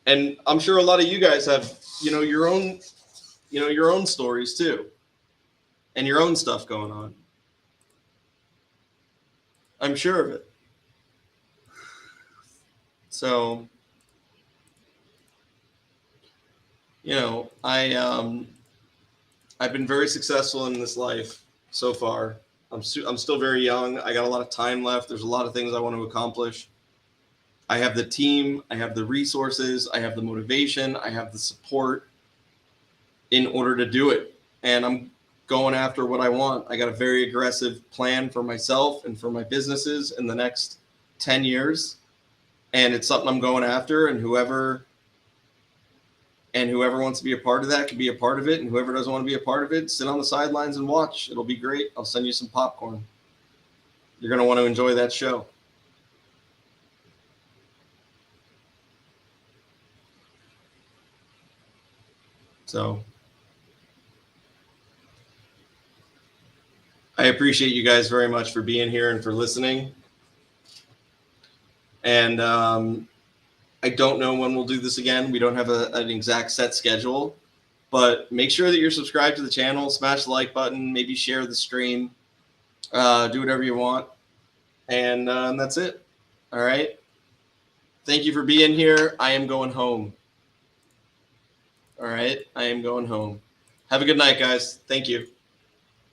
And I'm sure a lot of you guys have, your own stories too. And your own stuff going on. I'm sure of it. So, I've been very successful in this life so far. I'm still very young. I got a lot of time left. There's a lot of things I want to accomplish. I have the team. I have the resources. I have the motivation. I have the support in order to do it. And I'm going after what I want. I got a very aggressive plan for myself and for my businesses in the next 10 years. And it's something I'm going after, and whoever wants to be a part of that can be a part of it. And whoever doesn't want to be a part of it, sit on the sidelines and watch. It'll be great. I'll send you some popcorn. You're going to want to enjoy that show. So I appreciate you guys very much for being here and for listening. And I don't know when we'll do this again. We don't have an exact set schedule, but make sure that you're subscribed to the channel, smash the like button, maybe share the stream, do whatever you want. And that's it. All right. Thank you for being here. I am going home. All right. I am going home. Have a good night, guys. Thank you.